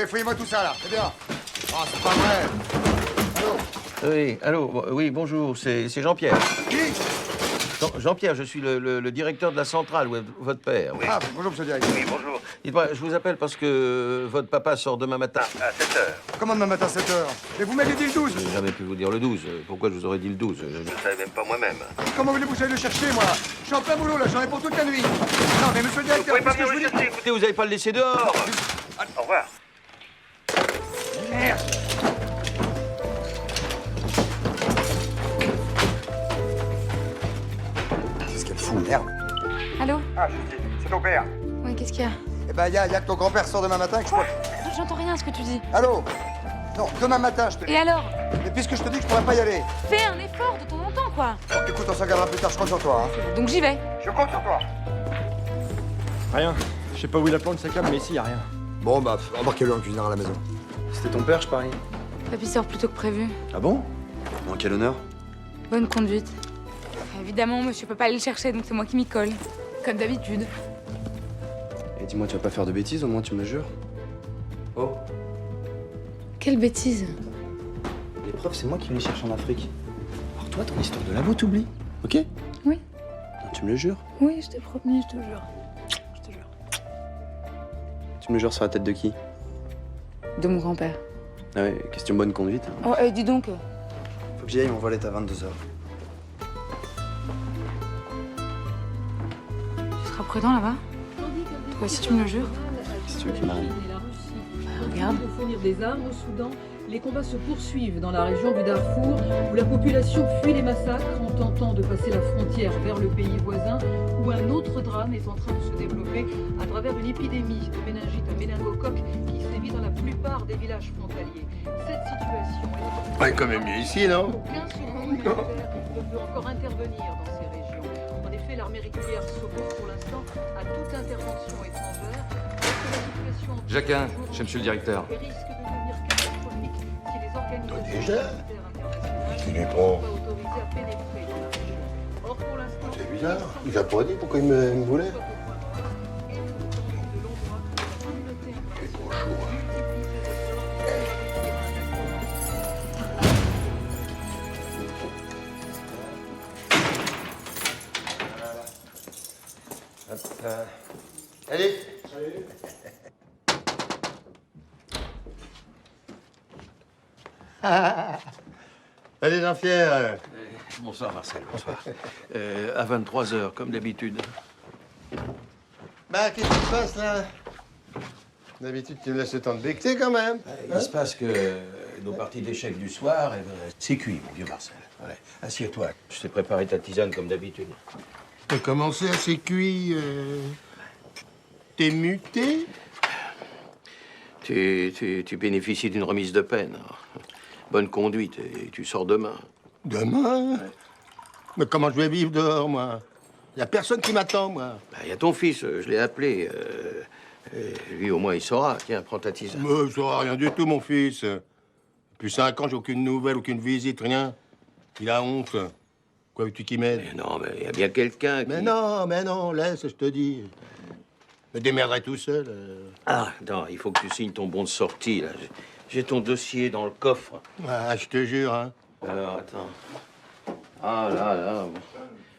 Ok, fouillez-moi tout ça, là. C'est bien. Oh, c'est pas vrai. Allô? Oui, allô, oui, bonjour, c'est Jean-Pierre. Qui? Jean-Pierre, je suis le directeur de la centrale, où est votre père. Oui. Ah, bonjour, monsieur le directeur. Oui, bonjour. Dites-moi, je vous appelle parce que votre papa sort demain matin à 7 h. Comment demain matin, 7 h? Mais vous m'avez dit le 12. J'ai jamais pu vous dire le 12. Pourquoi je vous aurais dit le 12? Je ne savais même pas moi-même. Comment voulez-vous que j'aille le chercher, moi? Je suis en plein boulot, là. J'en ai pour toute la nuit. Non, mais monsieur le directeur, Vous pouvez pas qu'est-ce que venir je vous le dis? chercher. Écoutez, vous n'allez pas le laisser dehors. Au revoir. Merde. Qu'est-ce qu'elle fout, merde? Allô? Ah, je dis, c'est ton père. Oui, qu'est-ce qu'il y a? Eh ben, y a que ton grand-père sort demain matin que je pourrais... J'entends rien à ce que tu dis. Allô? Non, demain matin, je te dis. Et alors? Mais puisque je te dis que je pourrais pas y aller. Fais un effort de temps en temps, quoi. Bon, écoute, on s'en regardera plus tard, je compte sur toi. Hein. Donc j'y vais. Je compte sur toi. Rien. Je sais pas où il a planté sa cam, mais ici, y a rien. Bon, bah, embarquez-le en cuisinant à la maison. C'était ton père, je parie. Papy sort plus tôt que prévu. Ah bon? En quel honneur? Bonne conduite. Évidemment, monsieur peut pas aller le chercher, donc c'est moi qui m'y colle. Comme d'habitude. Et dis-moi, tu vas pas faire de bêtises, au moins tu me le jures? Oh. Quelle bêtise. L'épreuve, c'est moi qui les cherche en Afrique. Alors toi, ton histoire de labo, t'oublies, ok? Oui. Non, tu me le jures? Oui, je t'ai promis, je te jure. Je te jure. Tu me le jures sur la tête de qui? De mon grand-père. Ah ouais, question bonne conduite. Oh, dis donc. Faut que j'y aille, mon vol est à 22 h. Tu seras prudent là-bas? Toi aussi, tu me le jures? Si tu veux qu'il m'arrive. Regarde. De fournir des armes au Soudan, les combats se poursuivent dans la région du Darfour, où la population fuit les massacres en tentant de passer la frontière vers le pays voisin, où un autre drame est en train de se développer à travers une épidémie de méningite à méningocoque qui sévit dans la plupart des villages frontaliers. Cette situation est... Ouais, quand même mieux ici, non? Aucun secours humanitaire ne peut encore intervenir dans ces régions. En effet, l'armée régulière s'oppose pour l'instant à toute intervention étrangère. Jacquin, chez monsieur le directeur. Et risque de devenir catastrophique si les organisations Déjà? humanitaires internationales Il est ne pas. sont pas autorisées à pénétrer dans la région. Or, pour l'instant, C'est bizarre. Il a pas dit pourquoi il me voulait. C'est trop chaud, hein. Allez. Allez, Jean-Pierre. Bonsoir, Marcel, bonsoir. À 23 h, comme d'habitude. Bah, qu'est-ce qui se passe, là? D'habitude, tu me laisses le temps de becter, quand même. Il se passe que nos parties d'échecs du soir, c'est cuit, mon vieux Marcel. Voilà. Assieds-toi. Je t'ai préparé ta tisane comme d'habitude. T'as commencé à ces cuits, T'es muté? Tu bénéficies d'une remise de peine. Bonne conduite et tu sors demain. Demain? Mais comment je vais vivre dehors, moi? Y a personne qui m'attend, moi. Il y a ton fils, je l'ai appelé. Lui, au moins, il saura. Tiens, prends ta tisane. Mais ça sera rien du tout, mon fils. Depuis 5 ans, j'ai aucune nouvelle, aucune visite, rien. Il a honte. Quoi veux-tu qu'il m'aide? Mais non, mais il y a bien quelqu'un qui... Mais non, laisse, je te dis. Je me démerderai tout seul. Ah, non, il faut que tu signes ton bon de sortie, là. J'ai ton dossier dans le coffre. Ah, je te jure, hein. Alors, attends. Ah, là.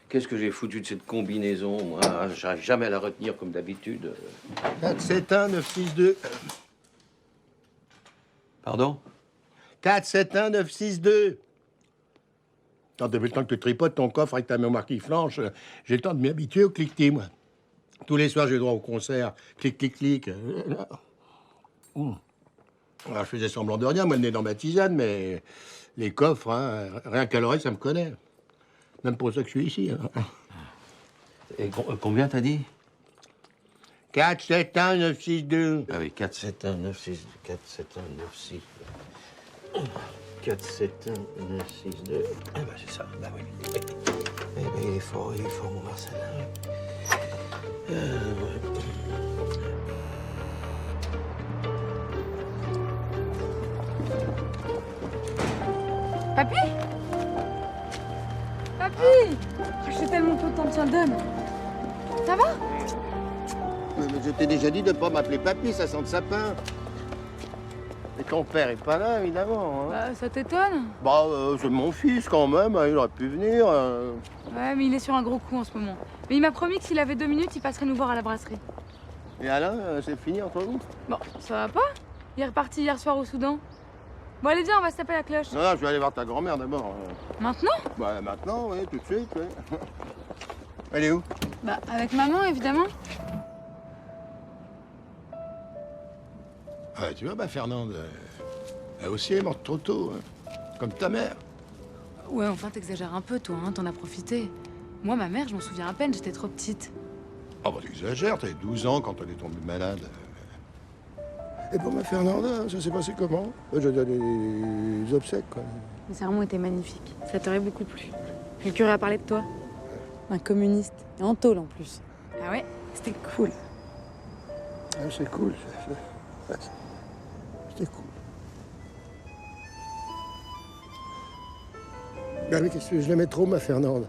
Qu'est-ce que j'ai foutu de cette combinaison, moi? J'arrive jamais à la retenir comme d'habitude. 471 962. Pardon? 471 962. Attends, depuis le temps que tu tripotes ton coffre avec ta mémoire qui flanche, j'ai le temps de m'y habituer au cliquetis, moi. Tous les soirs, j'ai le droit au concert. Clic, clic, clic. Alors, je faisais semblant de rien, moi, le nez dans ma tisane, mais les coffres, hein, rien qu'à l'oreille, ça me connaît. Même pour ça que je suis ici. Hein. Et combien t'as dit? 471 962. Ah oui, 471 96... 471 96... 471 962... Ah bah c'est ça, bah oui. Eh ben, il est fort, mon Marcel. Papy? Papy! Je suis tellement contente, tiens, donne. Ça va? Mais je t'ai déjà dit de pas m'appeler papy, ça sent le sapin. Et ton père est pas là, évidemment. Hein. Bah, ça t'étonne? Bah, c'est mon fils quand même, hein, il aurait pu venir. Ouais, mais il est sur un gros coup en ce moment. Mais il m'a promis que s'il avait 2 minutes, il passerait nous voir à la brasserie. Et Alain, c'est fini entre vous? Bon, ça va pas? Il est reparti hier soir au Soudan. Bon, allez, viens, on va se taper la cloche. Non, je vais aller voir ta grand-mère d'abord. Maintenant? Bah, maintenant, oui, tout de suite, oui. Elle est où? Bah, avec maman, évidemment. Ah, tu vois, ma Fernande, elle aussi est morte trop tôt, hein, comme ta mère. Ouais, enfin, t'exagères un peu, toi, hein, t'en as profité. Moi, ma mère, je m'en souviens à peine, j'étais trop petite. Oh, bah, t'exagères, t'avais 12 ans quand elle est tombée malade. Et pour ma Fernande, ça s'est passé comment? J'ai donné des obsèques, quoi. Les sermons étaient magnifiques. Ça t'aurait beaucoup plu. Le curé a parlé de toi. Un communiste. Et en tôle, en plus. Ah ouais? C'était cool. Ah, c'est cool, c'était cool. Ah, mais qu'est-ce que je l'aimais trop, ma Fernande.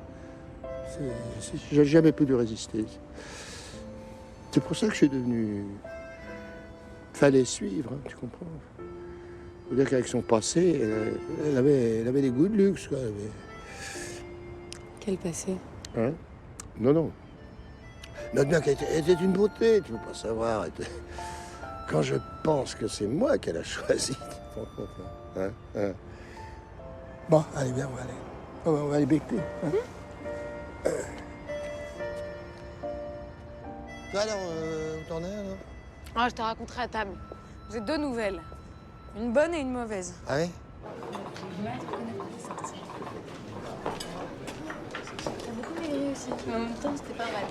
J'ai jamais pu lui résister. C'est pour ça que je suis devenu... Fallait suivre, hein, tu comprends? Faut dire qu'avec son passé, elle avait des goûts de luxe, quoi. Quel passé? Hein? Non. Notre mère, elle était une beauté, tu veux pas savoir. Quand je pense que c'est moi qu'elle a choisi, tu te rends compte, hein? Bon, allez, bien, on va aller. On va aller becter. Hein? Toi, alors, où t'en es, alors? Ah, je te raconterai à table. J'ai 2 nouvelles. Une bonne et une mauvaise. Ah oui? T'as beaucoup maigri aussi. Mais en même temps, c'était pas mal.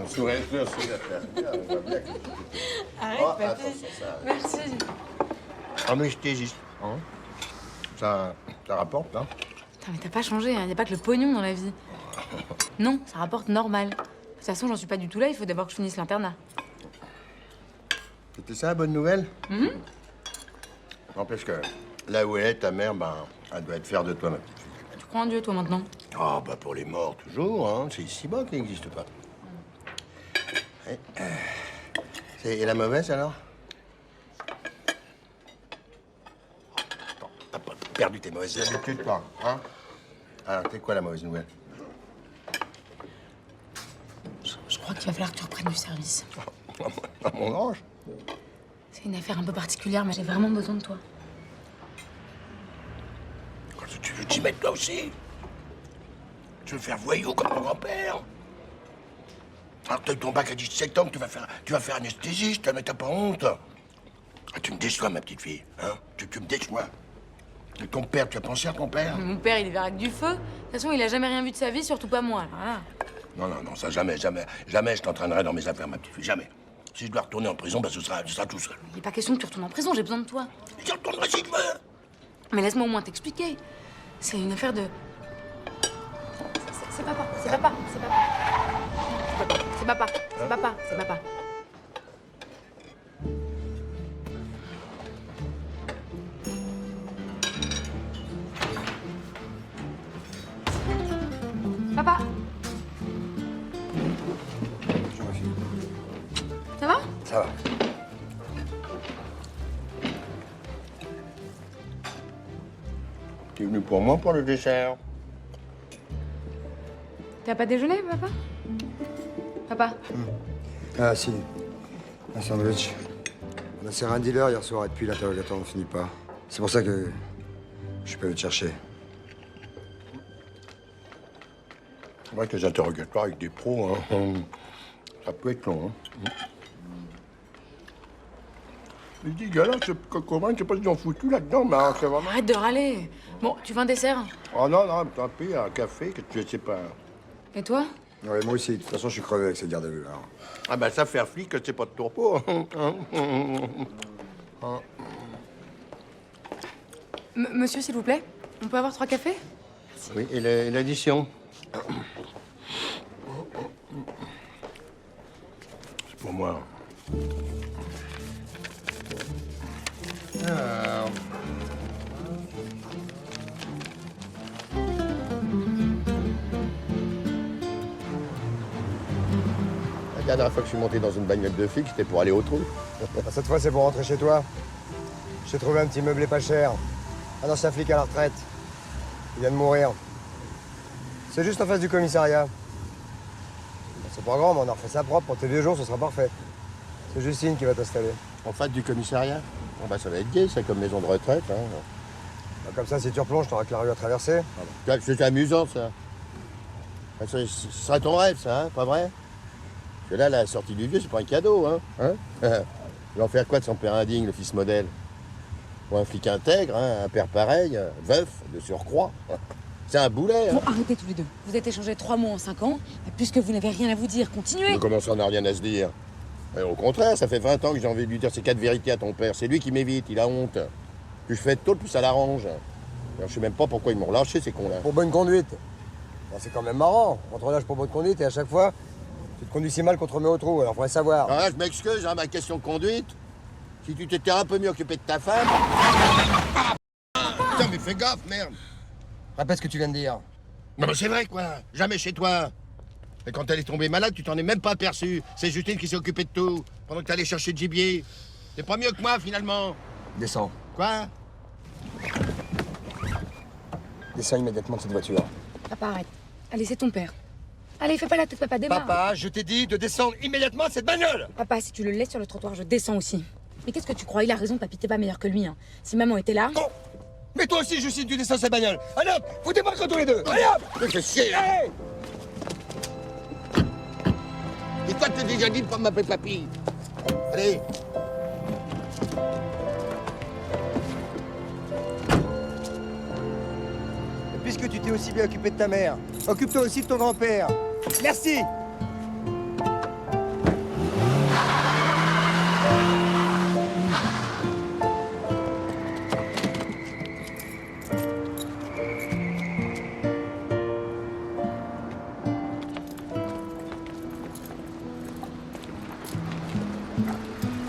On sourit plus, on sourit à faire. Arrête, Oh, papy. attention, ça. Merci. Anesthésiste. Hein? Ça rapporte, hein? Putain, mais t'as pas changé, hein. Y a pas que le pognon dans la vie. Non, ça rapporte normal. De toute façon, j'en suis pas du tout là, il faut d'abord que je finisse l'internat. C'était ça la bonne nouvelle? N'empêche que là où elle est, ta mère, ben, elle doit être fière de toi, ma petite fille. Tu crois en Dieu, toi, maintenant? Ah, bah pour les morts, toujours, hein. C'est ici-bas qui n'existe pas. Et la mauvaise, alors? Attends, t'as pas perdu tes mauvaises habitudes, toi, hein? Alors, c'est quoi la mauvaise nouvelle? Je crois qu'il va falloir que tu reprennes du service. À mon âge? C'est une affaire un peu particulière, mais j'ai vraiment besoin de toi. Tu veux t'y mettre toi aussi? Tu veux faire voyou comme ton grand-père? Alors que t'as eu ton bac à 17 ans, que tu vas faire anesthésiste, mais t'as pas honte? Ah, tu me déçois, ma petite fille, hein? Tu me déçois. Et ton père, tu as pensé à ton père? Mon père, il est avec du feu. De toute façon, il a jamais rien vu de sa vie, surtout pas moi. Voilà. Non, ça jamais je t'entraînerai dans mes affaires, ma petite fille, jamais. Si je dois retourner en prison, ben ce sera tout seul. Il n'est pas question que tu retournes en prison, j'ai besoin de toi. Je retournerai si je veux. Mais laisse-moi au moins t'expliquer. C'est une affaire de... C'est papa. Papa. Ça va? Ça va. Tu es venu pour moi pour le dessert? T'as pas déjeuné, papa? Papa? Ah si, un sandwich. On a serré un dealer hier soir et depuis l'interrogatoire ne finit pas. C'est pour ça que je suis pas allé te chercher. C'est vrai que les interrogatoires avec des pros, hein, ça peut être long. Hein. Je dis, gars, là, je sais pas s'ils ont foutu là-dedans, mais c'est vraiment... Arrête de râler. Bon, tu veux un dessert? Oh non, tant pis, un café, que tu sais pas... Et toi? Ouais, moi aussi. De toute façon, je suis crevé avec cette garde à vue. Alors. Ah ben, ça faire flic, c'est pas de tourpeau. Monsieur, s'il vous plaît, on peut avoir 3 cafés? Oui, et l'addition? C'est pour moi. La dernière fois que je suis monté dans une bagnole de flic, c'était pour aller au trou. Cette fois, c'est pour rentrer chez toi. J'ai trouvé un petit meublé pas cher. Un ancien flic à la retraite. Il vient de mourir. C'est juste en face du commissariat. C'est pas grand, mais on a refait ça propre. Pour tes vieux jours, ce sera parfait. C'est Justine qui va t'installer. En face du commissariat? Bon, bah, ça va être gai, ça, comme maison de retraite. Hein. Bah, comme ça, si tu replonges, t'auras que la rue à traverser. C'est amusant, ça. Ce serait ton rêve, ça, hein, pas vrai? Parce que là, la sortie du vieux, c'est pas un cadeau, hein? Il va en faire quoi de son père indigne, le fils modèle? Ou un flic intègre, hein, un père pareil, veuf, de surcroît. C'est un boulet, hein. Bon, arrêtez tous les deux. Vous êtes échangés 3 mots en 5 ans. Et puisque vous n'avez rien à vous dire, continuez. Mais comment ça, on n'a rien à se dire? Et au contraire, ça fait 20 ans que j'ai envie de lui dire ces 4 vérités à ton père. C'est lui qui m'évite, il a honte. Plus je fais de tôt, plus ça l'arrange. Alors, je sais même pas pourquoi ils m'ont relâché, ces cons-là. Pour bonne conduite. Bah, c'est quand même marrant. On te relâche pour bonne conduite et à chaque fois, tu te conduis si mal qu'on te remet au trou. Alors, faudrait savoir. Ah, je m'excuse, hein, ma question de conduite. Si tu t'étais un peu mieux occupé de ta femme... Putain, mais fais gaffe, merde. Répète ce que tu viens de dire. Non, mais c'est vrai, quoi. Jamais chez toi. Et quand elle est tombée malade, tu t'en es même pas aperçu. C'est Justine qui s'est occupée de tout, pendant que t'allais chercher le gibier. T'es pas mieux que moi, finalement. Descends. Quoi? Descends immédiatement de cette voiture. Papa, arrête. Allez, c'est ton père. Allez, fais pas la tête, papa, démarre. Papa, je t'ai dit de descendre immédiatement de cette bagnole. Papa, si tu le laisses sur le trottoir, je descends aussi. Mais qu'est-ce que tu crois? Il a raison, papy, t'es pas meilleur que lui. Hein. Si maman était là... Bon. Mais toi aussi, Justine, tu descends de cette bagnole. Allez hop, vous débarquez tous les deux. Allez hop. Mais fais chier, là. Hey. Et toi, t'es déjà dit de pas m'appeler papy. Allez. Et puisque tu t'es aussi bien occupé de ta mère, occupe-toi aussi de ton grand-père. Merci.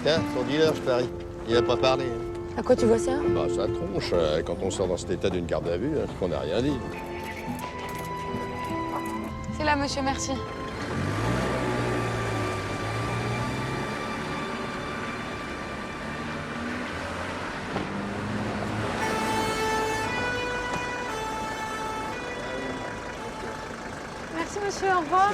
Tiens, son dealer, je parie. Il a pas parlé. Hein. À quoi tu vois ça? Bah, ça tronche. Quand on sort dans cet état d'une garde à vue, c'est qu'on n'a rien dit. C'est là, monsieur, merci. Merci, monsieur, au revoir.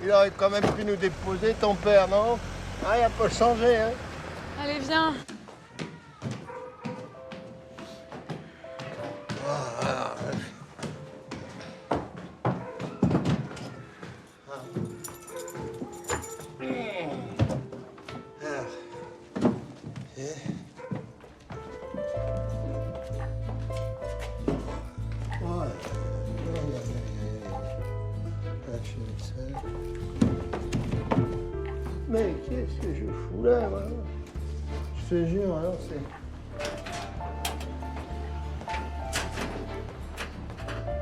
Il aurait quand même pu nous déposer, ton père, non? Ah, il a pas changé, hein? Allez, viens. Mais qu'est-ce que je fous là, moi? Je te jure, alors c'est...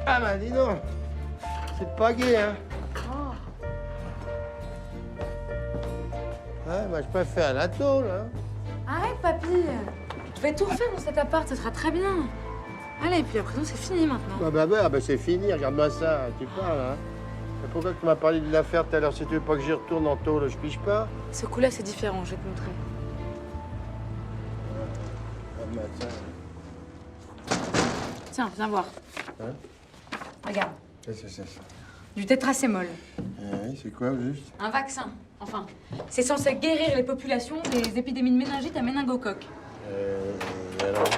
Ah bah dis donc, c'est pas gai, hein? Ouais, moi je préfère la tôle, hein? Arrête, papy. Tu vas tout refaire dans cet appart, ça sera très bien. Allez, et puis la prison, c'est fini maintenant. Bah c'est fini, regarde-moi ça, tu parles, hein? Mais pourquoi tu m'as parlé de l'affaire tout à l'heure? Si tu veux pas que j'y retourne en tôle, je pige pas? Ce coup-là, c'est différent, je vais te montrer. Tiens, viens voir. Hein? Regarde. Qu'est-ce que c'est ça? Du tétracémol. Oui, c'est quoi, juste? Un vaccin. Enfin, c'est censé guérir les populations des épidémies de méningite à méningocoque. Alors?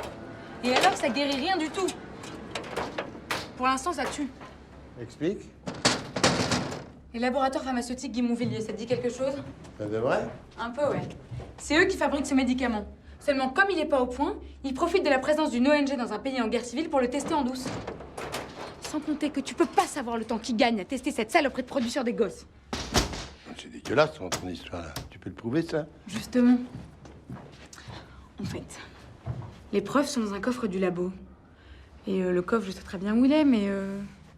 Et alors, ça guérit rien du tout. Pour l'instant, ça tue. Explique. Les laboratoires pharmaceutiques Guimont-Villiers, ça te dit quelque chose? Ça devrait? Un peu, ouais. C'est eux qui fabriquent ce médicament. Seulement, comme il n'est pas au point, ils profitent de la présence d'une ONG dans un pays en guerre civile pour le tester en douce. Sans compter que tu peux pas savoir le temps qu'ils gagnent à tester cette saloperie de production des gosses. C'est dégueulasse, ton histoire, là. Tu peux le prouver, ça? Justement. En fait, les preuves sont dans un coffre du labo. Et le coffre, je sais très bien où il est, mais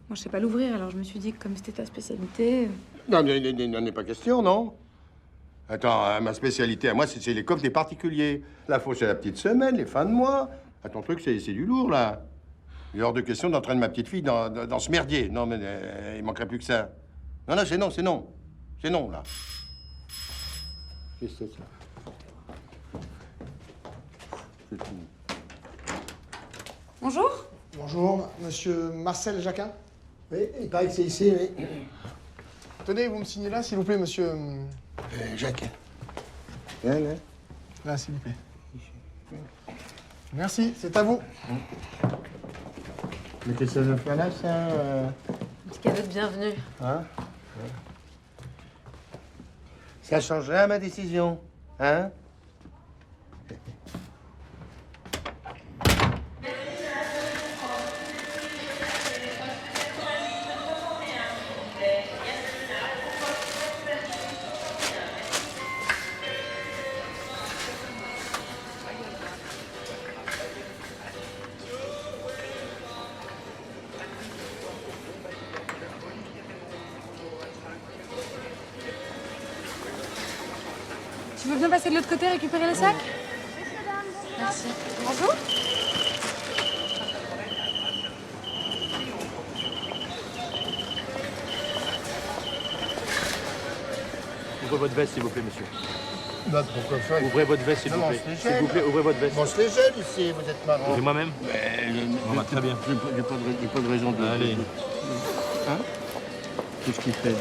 moi, je sais pas l'ouvrir. Alors, je me suis dit que comme c'était ta spécialité... Non, il n'en est pas question, non? Attends, ma spécialité à moi, c'est les coffres des particuliers. La fausse, c'est la petite semaine, les fins de mois. Ah, ton truc, c'est du lourd, là. Il est hors de question d'entraîner ma petite fille dans ce merdier. Non, mais il manquerait plus que ça. Non, non, c'est non, c'est non. C'est non, là. Qu'est-ce que c'est ça? C'est tout. Bonjour. Bonjour, monsieur Marcel Jacquin. Oui, il paraît que c'est ici, oui. Tenez, vous me signez là, s'il vous plaît, monsieur. Jacques. Viens, là. Là, s'il vous plaît. Merci, c'est à vous. Mais qu'est-ce que ça veut faire là, ça Un petit cadeau de bienvenue. Hein? Ça changerait à ma décision, hein? Tu veux bien passer de l'autre côté récupérer les sacs? Merci. Bonjour. Ouvrez votre veste, s'il vous plaît, monsieur. Notre pourquoi faire? Ouvrez votre veste, s'il Non, vous non, plaît. c'est S'il gêne. vous plaît, ouvrez votre veste. Bon, je les gêne ici, vous êtes marrant. C'est moi-même. Très bien. J'ai pas de raison de... Allez. Hein? Qu'est-ce qu'il fait, là?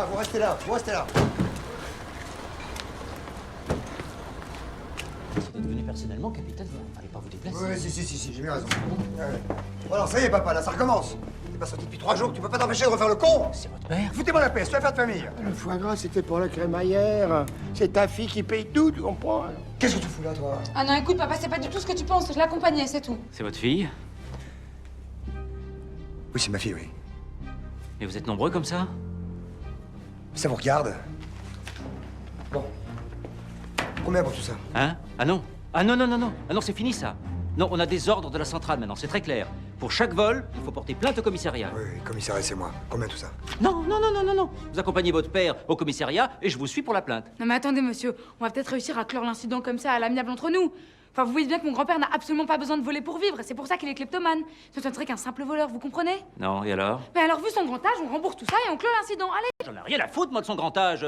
Ah, vous restez là, vous restez là. Vous êtes devenu personnellement capitaine, vous ne fallait pas vous déplacer. Oui, si, j'ai bien raison. Ouais. Bon, alors, ça y est, papa, là, ça recommence. T'es pas sorti depuis 3 jours, tu peux pas t'empêcher de refaire le con. C'est votre père. Foutez-moi la paix, c'est affaire de famille. Le foie gras, c'était pour la crémaillère. C'est ta fille qui paye tout, tu comprends? Qu'est-ce que tu fous là, toi? Ah non, écoute, papa, c'est pas du tout ce que tu penses. Je l'accompagnais, c'est tout. C'est votre fille? Oui, c'est ma fille, oui. Et vous êtes nombreux comme ça? Ça vous regarde? Bon. Combien pour tout ça? Hein? Ah non. Ah non, non, non, non. Ah non, c'est fini ça. Non, on a des ordres de la centrale maintenant, c'est très clair. Pour chaque vol, il faut porter plainte au commissariat. Oui, commissariat, c'est moi. Combien tout ça? Non, non, non, non, non, non. Vous accompagnez votre père au commissariat et je vous suis pour la plainte. Non mais attendez, monsieur, on va peut-être réussir à clore l'incident comme ça, à l'amiable entre nous. Enfin, vous voyez bien que mon grand-père n'a absolument pas besoin de voler pour vivre, c'est pour ça qu'il est kleptomane. Ce ne serait qu'un simple voleur, vous comprenez? Non, et alors? Mais alors, vu son grand âge, on rembourse tout ça et on clôt l'incident, allez! J'en ai rien à foutre, moi, de son grand âge.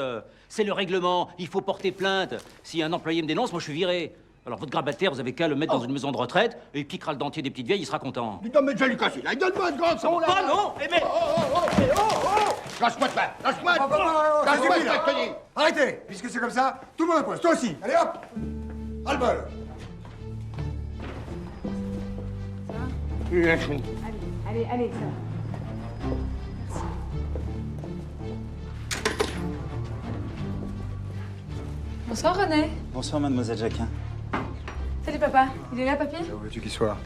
C'est le règlement. Il faut porter plainte. Si un employé me dénonce, moi, je suis viré. Alors, votre grabataire, vous avez qu'à le mettre dans une maison de retraite et il piquera le dentier des petites vieilles, il sera content. Dis donc, mais je vais lui casser là. Donne-moi une grande son, là. Ah non! Eh mais... Lâche-moi de là. Lâche-moi. Ça Lâche-moi, suffit, je là. te dis. Arrêtez! Puisque c'est comme ça, tout le monde impose. Toi aussi. Allez, hop! Ras-le-bol. Allez, allez, ça va. Bonsoir, René. Bonsoir, mademoiselle Jacquin. Salut, papa. Il est là, papy? Où veux-tu qu'il soit?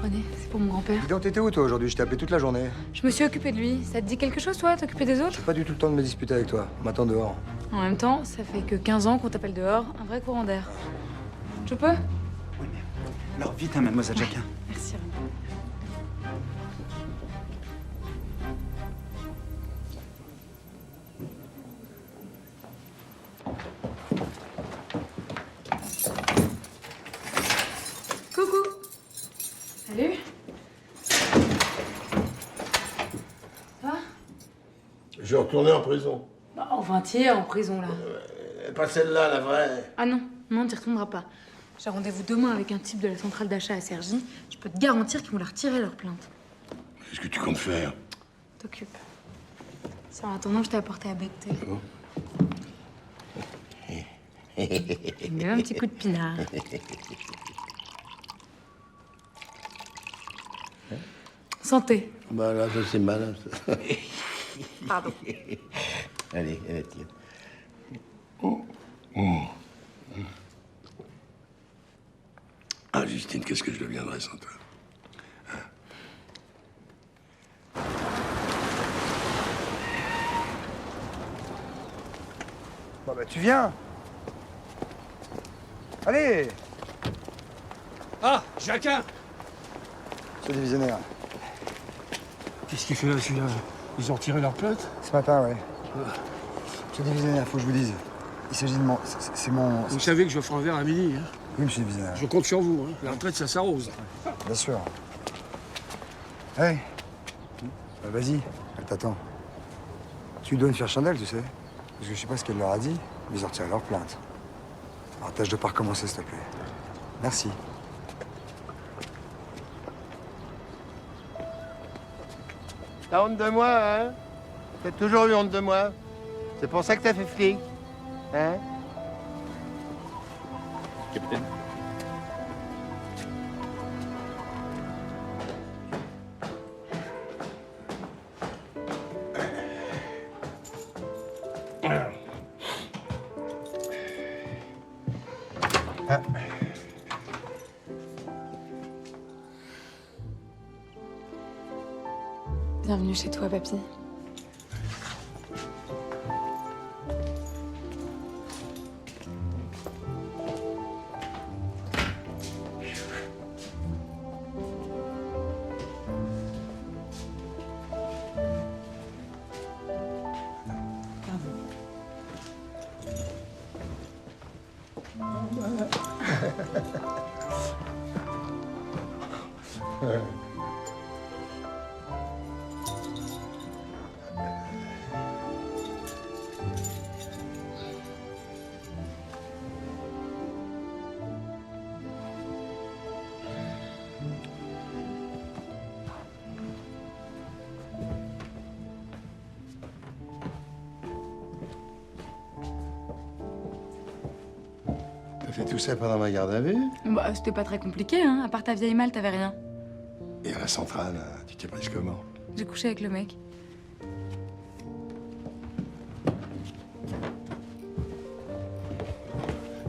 René, c'est pour mon grand-père. Dis donc, t'étais où, toi, aujourd'hui? Je t'ai appelé toute la journée. Je me suis occupée de lui. Ça te dit quelque chose, toi, t'occuper des autres? J'ai pas du tout le temps de me disputer avec toi. On m'attend dehors. En même temps, ça fait que 15 ans qu'on t'appelle dehors. Un vrai courant d'air. Je peux? Oui, mais... Alors, vite, hein, mademoiselle Jacquin. Merci, René. Coucou. Salut. Ça va? Je vais retourner en prison. Bah, enfin, t'y es en prison, là. Pas celle-là, la vraie. Ah non, non, t'y retourneras pas. J'ai rendez-vous demain avec un type de la centrale d'achat à Cergy. Je peux te garantir qu'ils vont leur retirer leur plainte. Qu'est-ce que tu comptes faire? T'occupe. C'est en attendant que je t'ai apporté à becter. Et même un petit coup de pinard. Santé. Bah là, ça c'est malin, ça. Pardon. Allez, allez, tiens. Ah, Justine, qu'est-ce que je deviendrais sans toi? Bon, bah, tu viens. Allez! Ah, Jacquin! Ce divisionnaire. Qu'est-ce qu'il fait là, celui-là? Ils ont retiré leur plainte? Ce matin, ouais. Monsieur Divisionnaire, faut que je vous dise. Il s'agit de mon... C'est mon... Vous savez que je ferai un verre à midi. Hein. Oui, monsieur Divisionnaire. Je compte sur vous. Hein. La retraite, ça s'arrose. Bien sûr. Hey. Vas-y, elle t'attend. Tu dois une faire chandelle, tu sais. Parce que je sais pas ce qu'elle leur a dit, mais ils ont retiré leur plainte. Alors tâche de pas recommencer, s'il te plaît. Merci. T'as honte de moi, hein? T'as toujours eu honte de moi. C'est pour ça que t'as fait flic. Hein? Capitaine. Bienvenue chez toi, papy. T'as fait tout ça pendant ma garde à vue? Bah, c'était pas très compliqué, hein. À part ta vieille malle, t'avais rien. Et à la centrale, tu t'es prise comment? J'ai couché avec le mec.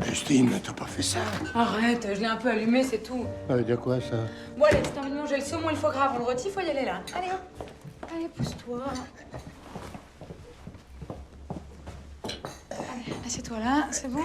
Justine, t'as pas fait ça? Arrête, je l'ai un peu allumé, c'est tout. Ça veut dire quoi, ça? Bon, allez, si t'as envie de manger le saumon et le foie gras avant le rôti, faut y aller là. Allez, hop. Allez, pousse-toi. Allez, assieds-toi là, c'est bon?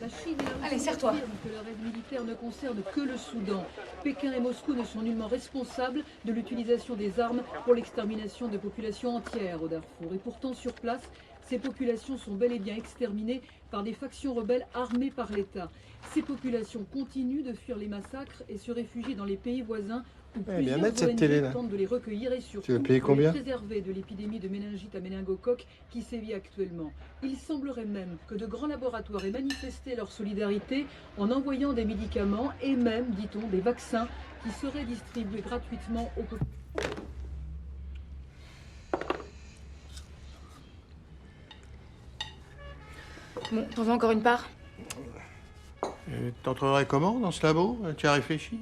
La Chine et la Russie Allez, serre-toi. affirment que leur aide militaire ne concerne que le Soudan. Pékin et Moscou ne sont nullement responsables de l'utilisation des armes pour l'extermination de populations entières au Darfour. Et pourtant, sur place, ces populations sont bel et bien exterminées par des factions rebelles armées par l'État. Ces populations continuent de fuir les massacres et se réfugient dans les pays voisins où plusieurs mettre cette ONG télé, là. tentent de les recueillir et surtout Tu veux payer de combien? les préserver de l'épidémie de méningite à méningocoque qui sévit actuellement. Il semblerait même que de grands laboratoires aient manifesté leur solidarité en envoyant des médicaments et même, dit-on, des vaccins qui seraient distribués gratuitement aux populations. Bon, t'en veux encore une part? T'entrerais comment dans ce labo? Tu as réfléchi?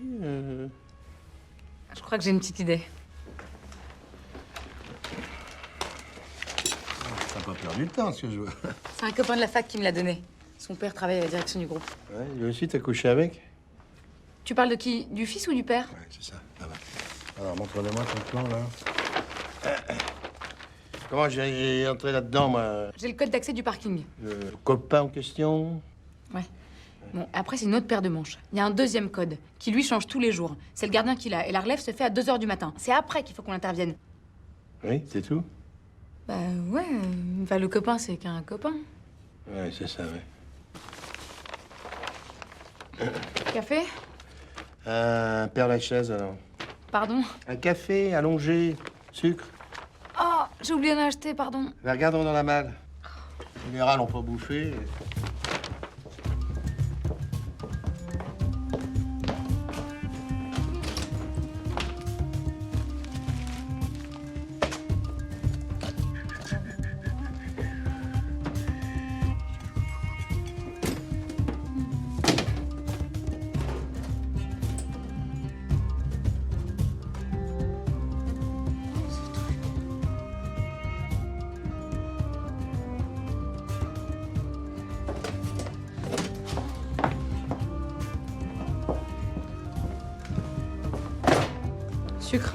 Je crois que j'ai une petite idée. T'as pas perdu de temps, ce que je vois. C'est un copain de la fac qui me l'a donné. Son père travaille à la direction du groupe. Ouais, lui aussi, t'as couché avec? Tu parles de qui? Du fils ou du père? Ouais, c'est ça. Ah bah. Alors, montre-le-moi ton plan, là. Comment j'ai entré là-dedans, moi? J'ai le code d'accès du parking. Le copain en question? Ouais. Bon, après, c'est une autre paire de manches. Il y a un deuxième code qui, lui, change tous les jours. C'est le gardien qui l'a. Et la relève se fait à 2 h du matin. C'est après qu'il faut qu'on intervienne. Oui, c'est tout? Bah ouais. Enfin, le copain, c'est qu'un copain. Ouais, c'est ça, ouais. Café? Un Père Lachaise, alors. Pardon? Un café allongé, sucre. Oh, j'ai oublié d'en acheter, pardon. Mais regarde dans la malle. Les rats l'ont pas bouffé. Sucre.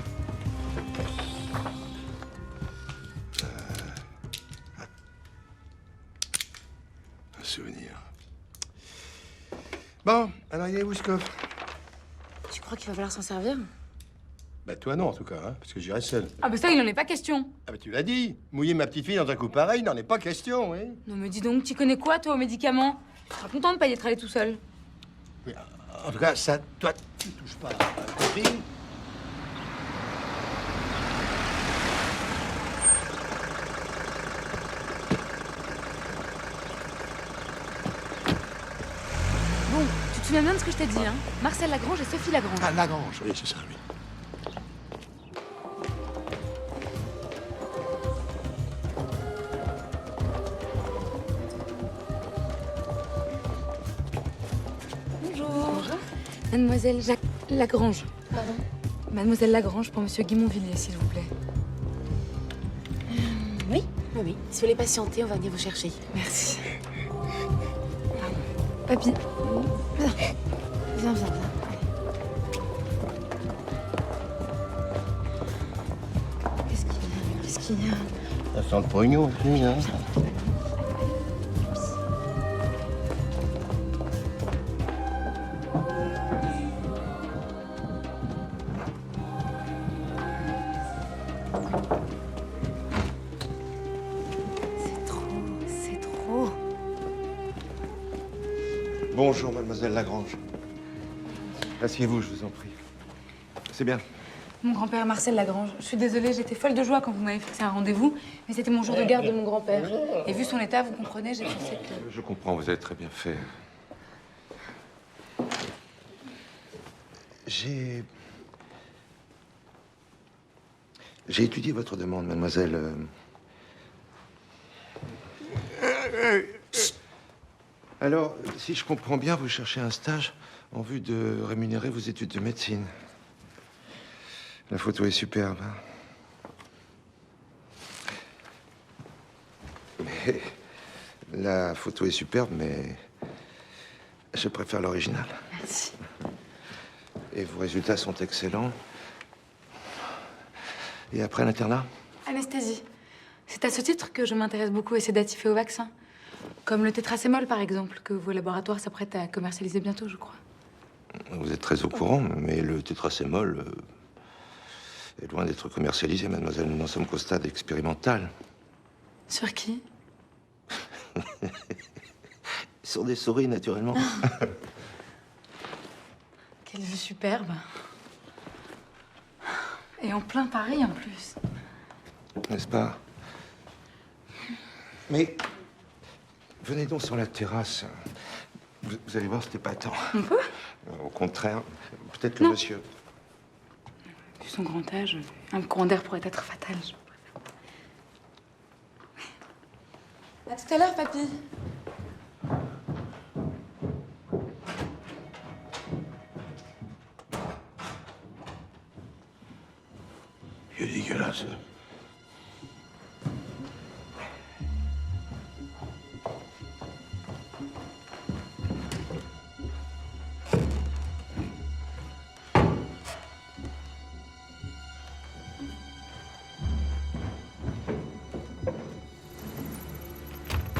Un souvenir. Bon, alors il est où ce coffre? Tu crois qu'il va falloir s'en servir? Bah toi non, en tout cas, hein, parce que j'irai seul. Ah bah ça, il n'en est pas question. Ah bah tu l'as dit. Mouiller ma petite fille dans un coup pareil, n'en est pas question, oui. Non mais dis donc, tu connais quoi toi aux médicaments? Tu seras content de pas y être allé tout seul. Oui, en tout cas, ça, toi, tu touches pas. Compris? Bon, tu te souviens bien de ce que je t'ai dit, hein? Marcel Lagrange et Sophie Lagrange. Ah, Lagrange, oui, c'est ça, oui. Bonjour. Mademoiselle Lagrange. Pardon? Mademoiselle Lagrange pour Monsieur Guimondvilliers, s'il vous plaît. Oui, oui, oui. Si vous voulez patienter, on va venir vous chercher. Merci. Papy. Viens, viens, viens. Qu'est-ce qu'il y a? Qu'est-ce qu'il y a? Ça sent le pognon aussi, hein. C'est trop. Bonjour, mademoiselle Lagrange. Asseyez-vous, je vous en prie. C'est bien. Mon grand-père Marcel Lagrange. Je suis désolée, j'étais folle de joie quand vous m'avez fixé un rendez-vous, mais c'était mon jour de garde de mon grand-père. Et vu son état, vous comprenez, j'ai pensé que... Je comprends, vous avez très bien fait. J'ai étudié votre demande, mademoiselle. Alors, si je comprends bien, vous cherchez un stage en vue de rémunérer vos études de médecine. La photo est superbe. Hein. Mais la photo est superbe, mais je préfère l'original. Merci. Et vos résultats sont excellents. Et après l'internat? Anesthésie. C'est à ce titre que je m'intéresse beaucoup aux sédatifs et aux vaccins. Comme le tétracémol, par exemple, que vos laboratoires s'apprêtent à commercialiser bientôt, je crois. Vous êtes très au courant, mais le tétracémol est loin d'être commercialisé, mademoiselle. Nous n'en sommes qu'au stade expérimental. Sur qui? Sur des souris, naturellement. Quelle vue superbe. Et en plein Paris, en plus. N'est-ce pas? Mais venez donc sur la terrasse. Vous allez voir, c'était pas tant. On peut? Au contraire, peut-être que monsieur... Vu son grand âge, un courant d'air pourrait être fatal. À tout à l'heure, papy. Il est dégueulasse.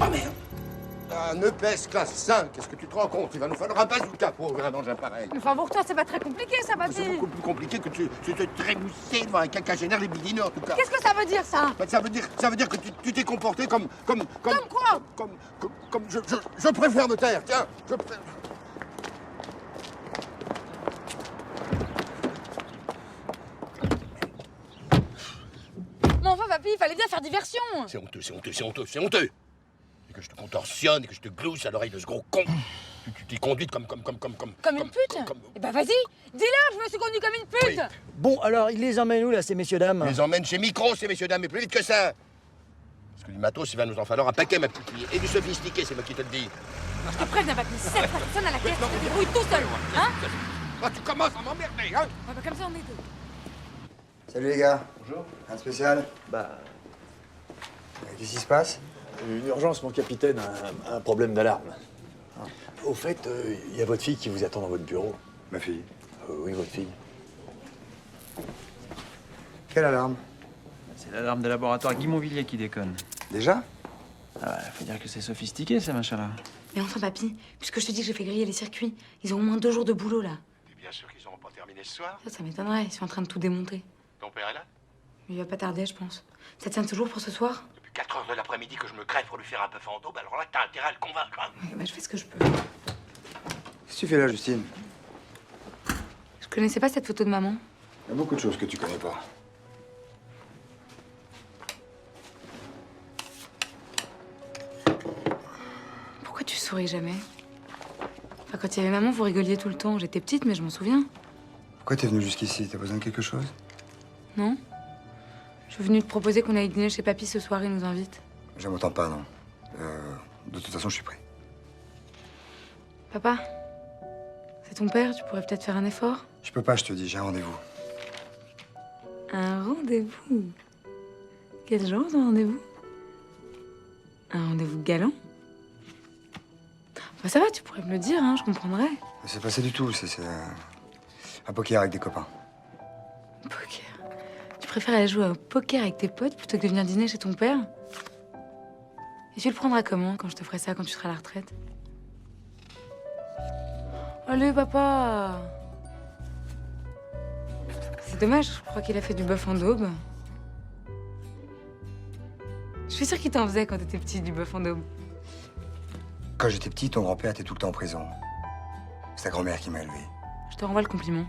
Ah merde! Un EPS classe 5, est-ce que tu te rends compte? Il va nous falloir un bazooka pour ouvrir un engin pareil. Enfin, pour toi, c'est pas très compliqué, ça, papy. C'est beaucoup plus compliqué que de te trémousser devant un quinquagénaire libidineux, en tout cas. Qu'est-ce que ça veut dire, ça? Ben, ça veut dire que tu t'es comporté comme quoi? Comme je préfère me taire, tiens, je préfère... Mais enfin, papy, il fallait bien faire diversion. C'est honteux, c'est honteux, c'est honteux, c'est honteux. Et que je te contorsionne et que je te glousse à l'oreille de ce gros con. Tu t'es conduite comme Comme une pute? Eh ben, vas-y, dis-le, je me suis conduite comme une pute. Oui. Bon, alors, il les emmène où, là, ces messieurs dames? On les emmène chez Micro, ces messieurs dames, mais plus vite que ça. Parce que du matos, il va nous en falloir un paquet, ma petite fille. Et du sophistiqué, c'est moi qui te le dis. Je te préviens, papy, si cette personne à la caisse, tu te débrouilles tout seul, hein? Ah, tu commences à m'emmerder, hein? Ouais, bah, comme ça, on est deux. Salut les gars. Bonjour. Un spécial? Qu'est-ce qui se passe? Une urgence, mon capitaine, un problème d'alarme. Au fait, il y a votre fille qui vous attend dans votre bureau. Ma fille. Oui, votre fille. Quelle alarme? C'est l'alarme des laboratoires Guimondvilliers qui déconne. Déjà? Ah ouais, faut dire que c'est sophistiqué, ces machins-là. Mais enfin, papy, puisque je te dis que j'ai fait griller les circuits, ils ont au moins 2 jours de boulot, là. bien sûr qu'ils n'auront pas terminé ce soir. Ça m'étonnerait, ils sont en train de tout démonter. Ton père est là? Il va pas tarder, je pense. Ça tient toujours pour ce soir? Depuis 4 heures de l'après-midi que je me crève pour lui faire un bœuf en daube, alors là, t'as intérêt à le convaincre. Hein. Ouais, bah, je fais ce que je peux. Qu'est-ce que tu fais là, Justine? Je connaissais pas cette photo de maman. Il y a beaucoup de choses que tu connais pas. Pourquoi tu souris jamais? Enfin, quand il y avait maman, vous rigoliez tout le temps. J'étais petite, mais je m'en souviens. Pourquoi t'es venue jusqu'ici? T'as besoin de quelque chose? Non? Je suis venue te proposer qu'on aille dîner chez papy ce soir, il nous invite. J'aime autant pas, non. De toute façon, je suis prêt. Papa, c'est ton père, tu pourrais peut-être faire un effort? Je peux pas, je te dis, j'ai un rendez-vous. Un rendez-vous? Quel genre de rendez-vous? Un rendez-vous galant? Bah ça va, tu pourrais me le dire, hein, je comprendrais. C'est pas ça du tout, c'est un poker avec des copains. Poker? Tu préfères aller jouer au poker avec tes potes plutôt que de venir dîner chez ton père? Et tu le prendras comment quand je te ferai ça, quand tu seras à la retraite? Allez, papa! C'est dommage, je crois qu'il a fait du bœuf en daube. Je suis sûre qu'il t'en faisait quand t'étais petit, du bœuf en daube. Quand j'étais petit, ton grand-père était tout le temps en prison. C'est ta grand-mère qui m'a élevé. Je te renvoie le compliment.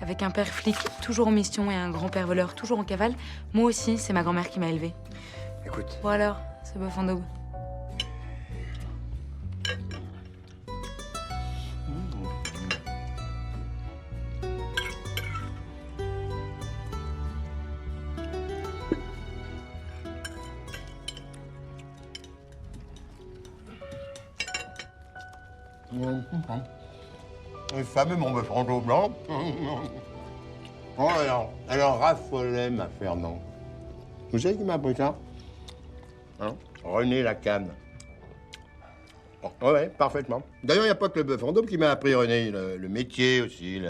Avec un père flic, toujours en mission, et un grand-père voleur, toujours en cavale, moi aussi, c'est ma grand-mère qui m'a élevée. Écoute. Bon alors, ce bœuf en daube. Le fameux mon bœuf en daube, non? Oh, elle en raffolait, ma Fernand. Vous savez qui m'a appris ça? Hein? René Lacanne. Oh, ouais, parfaitement. D'ailleurs, il n'y a pas que le bœuf en daube qui m'a appris, René. Le métier aussi,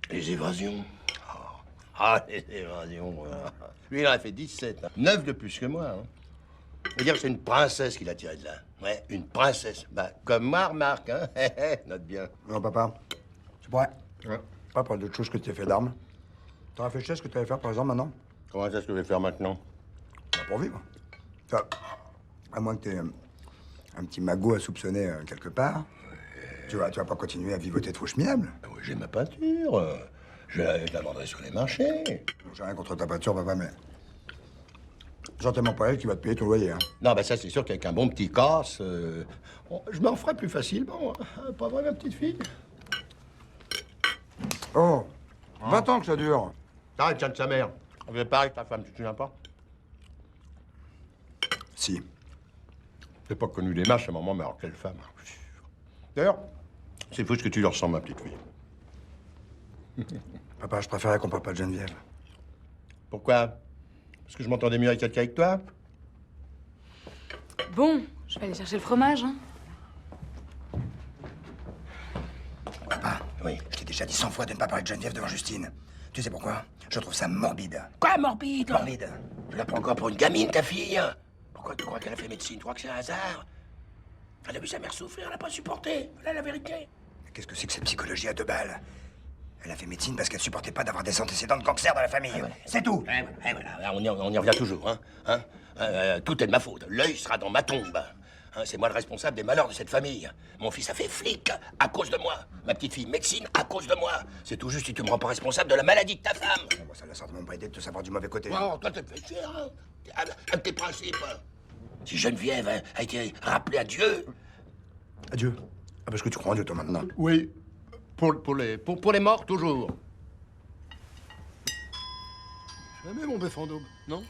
les évasions. Les évasions, voilà. Lui, il en a fait 17. Hein. 9 de plus que moi. Hein. C'est-à-dire que c'est une princesse qui l'a tiré de là. Ouais, une princesse. Bah, comme moi, remarque, hein. Note bien. Non, papa, tu pourrais pas parler d'autre chose que tu as fait d'armes. T'as réfléchi à ce que tu allais faire, par exemple, maintenant? Comment c'est ce que je vais faire maintenant? Bah, pour vivre. Enfin, à moins que tu aies un petit magot à soupçonner quelque part. Tu vas pas continuer à vivoter de fouche minable. Oui, j'ai ma peinture. Je la vendrai sur les marchés. J'ai rien contre ta peinture, papa, mais... certainement pas elle qui va te payer ton loyer. Hein. Non, ben ça, c'est sûr qu'avec un bon petit casse, je m'en ferai plus facilement. Hein. Pas vrai, ma petite fille? Oh, 20 ans que ça dure. Arrête, tiens de sa mère. On faisait pareil avec ta femme, tu te souviens pas? Si. J'ai pas connu des marches à maman, mais alors quelle femme. D'ailleurs, c'est fou ce que tu leur ressembles, ma petite fille. Papa, je préférais qu'on parle pas de Geneviève. Pourquoi? Parce que je m'entendais mieux avec quelqu'un avec toi? Bon, je vais aller chercher le fromage, hein. Papa, oui, je t'ai déjà dit 100 fois de ne pas parler de Geneviève devant Justine. Tu sais pourquoi? Je trouve ça morbide. Quoi, morbide? Morbide. Tu la prends encore pour une gamine, ta fille? Pourquoi tu crois qu'elle a fait médecine? Tu crois que c'est un hasard? Elle a vu sa mère souffrir, elle n'a pas supporté. Voilà la vérité. Qu'est-ce que c'est que cette psychologie à 2 balles? Elle a fait médecine parce qu'elle supportait pas d'avoir des antécédents de cancer dans la famille. Ouais, c'est tout. Voilà, on y revient toujours. Hein? Tout est de ma faute. L'œil sera dans ma tombe. Hein, c'est moi le responsable des malheurs de cette famille. Mon fils a fait flic à cause de moi. Ma petite fille médecine à cause de moi. C'est tout juste si tu me rends pas responsable de la maladie de ta femme. Bon, ça n'a certainement pas aidé de te savoir du mauvais côté. Non, toi, t'as fait chier, hein? Un de tes principes. Si Geneviève a été rappelée à Dieu... À Dieu? Ah, parce que tu crois en Dieu, toi, maintenant? Oui. Pour les morts, toujours. Jamais mon bœuf en daube, non?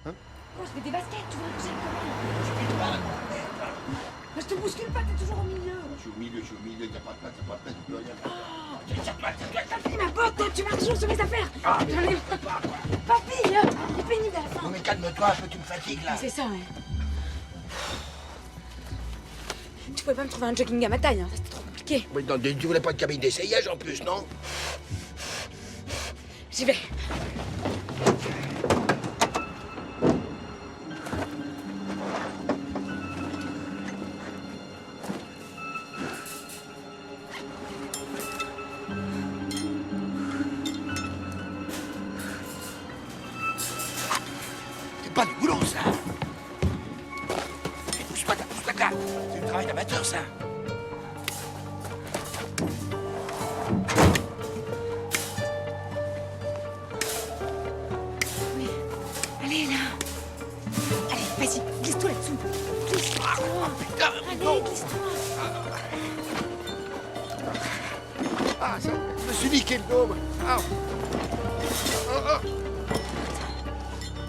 Hein? Oh, je fais des baskets, tu vois, j'ai comment? Mais je te bouscule pas, t'es toujours au milieu. Je suis au milieu, il n'y a pas de place, tu peux rien. Papy, ma botte, toi, tu marches toujours sur mes affaires. J'en ai... Papy, il est pénible à la fin. Non mais calme-toi un peu, tu me fatigues là. C'est ça, ouais. Tu pouvais pas me trouver un jogging à ma taille, hein, ça c'était trop compliqué. Oui, non, tu voulais pas de cabine d'essayage en plus, non? J'y vais. amateur, ça. Allez, là. Allez, vas-y, glisse-toi là-dessous. Glisse-toi. Putain, allez, glisse-toi. Ah, ça, je me suis niqué le dos. Ah.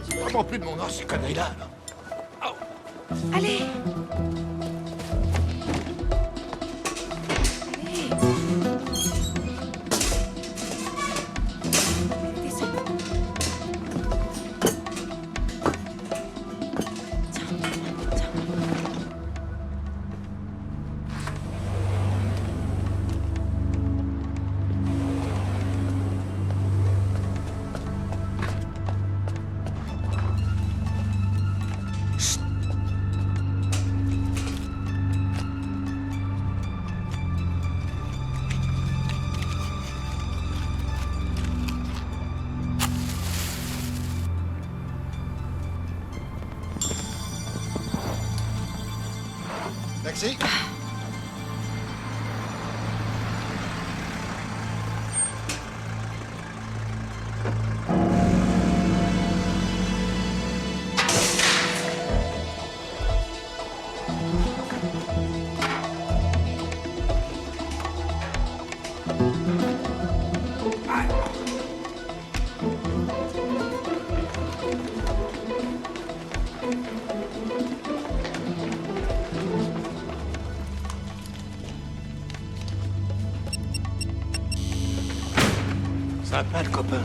C'est vraiment plus de mon âge, ces conneries-là. Allez. Taxi. Ça va pas, le copain.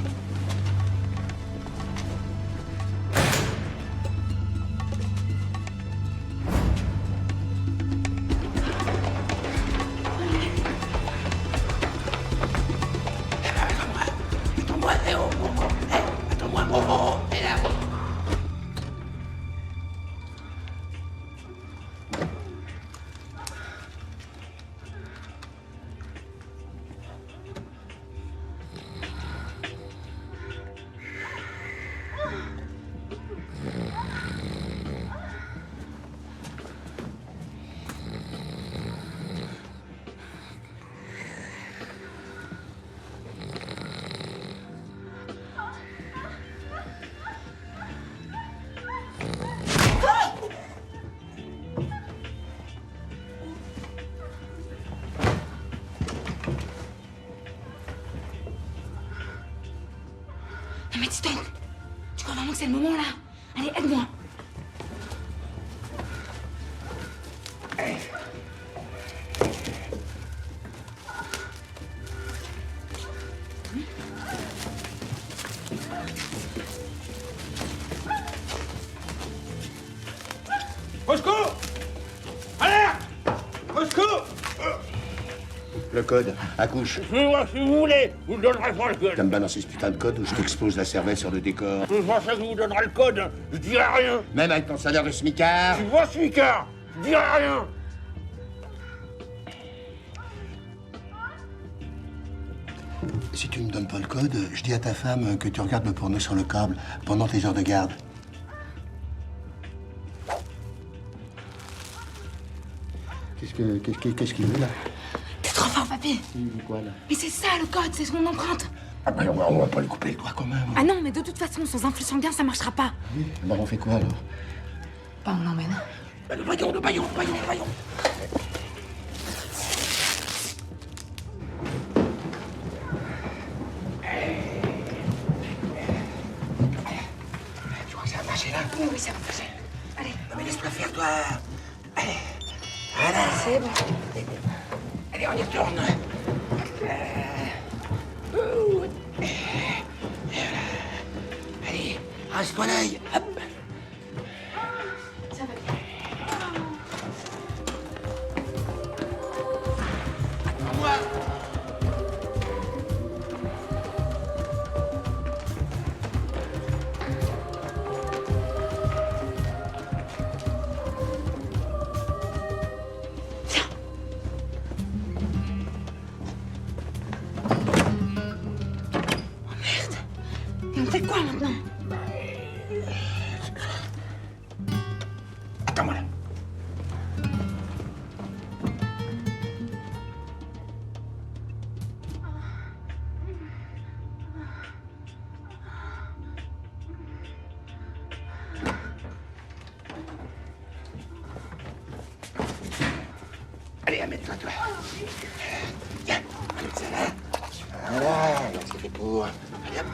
Attends-moi, attends-moi, et là. Non mais dis donc, tu crois vraiment que c'est le moment là? Allez, aide-moi. Au secours! Alerte! Au secours! Le code, accouche. Si vous voulez, vous ne donnerez pas le code. T'as me balancer ce putain de code ou je t'explose la cervelle sur le décor. Je pensais que vous donnerez le code. Je dirai rien. Même avec ton salaire de smicard. Tu vois, smicard? Je dirai rien. Si tu me donnes pas le code, je dis à ta femme que tu regardes le porno sur le câble pendant tes heures de garde. Qu'est-ce qu'il veut là? T'es trop fort, papy. Il veut quoi là? Mais c'est ça le code, c'est son empreinte. Ah bah on va pas lui couper le doigt quand même. Ah non, mais de toute façon, sans influx sanguin, ça marchera pas. Oui. Bah on fait quoi alors? Bah on l'emmène. Le baillon. Tu crois que ça va marcher là? Oui, ça va passer. Allez. Non mais laisse-toi faire toi. Allez. Voilà. C'est bon. Allez, on y retourne. Allez, rase-toi l'œil. Hop. Ça va bien. Attends-moi. Et on fait quoi maintenant? Attends-moi là. Allez, amène-toi, toi. Viens, amène ça là. Voilà, c'est fait pour. Allez, hop.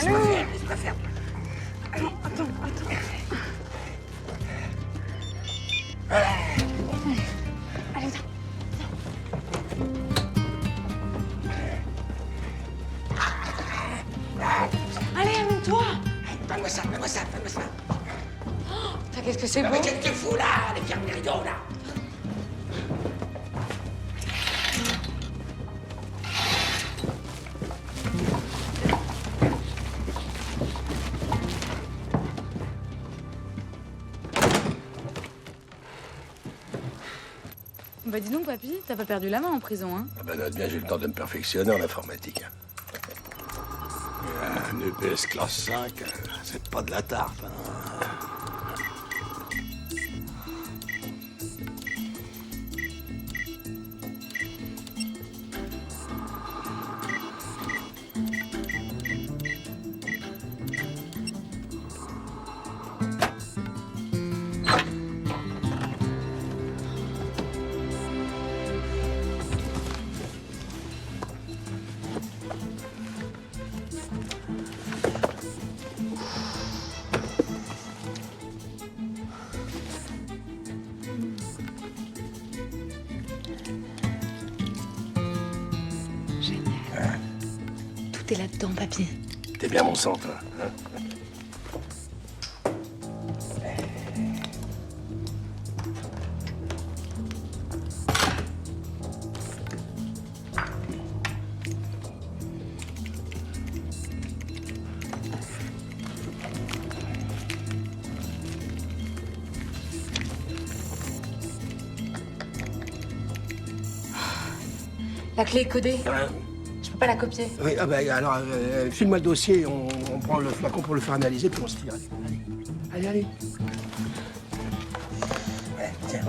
Laisse-moi faire. Attends. Voilà. Allez, viens. Allez, amène-toi. Donne-moi ça. Oh, putain, qu'est-ce que c'est beau. Mais qu'est-ce que tu fous là? Les fermes les rideaux là. Bah dis donc, papy, t'as pas perdu la main en prison, hein? Ah ben note bien, j'ai eu le temps de me perfectionner en informatique. Un EPS classe 5, c'est pas de la tarte. Hein. Tout est là-dedans, papy. T'es bien mon sang, toi. Hein. La clé est codée. Je peux pas la copier. Oui, ah ben alors, file-moi le dossier, on prend le flacon pour le faire analyser, puis on se tire. Allez. Ouais, tiens,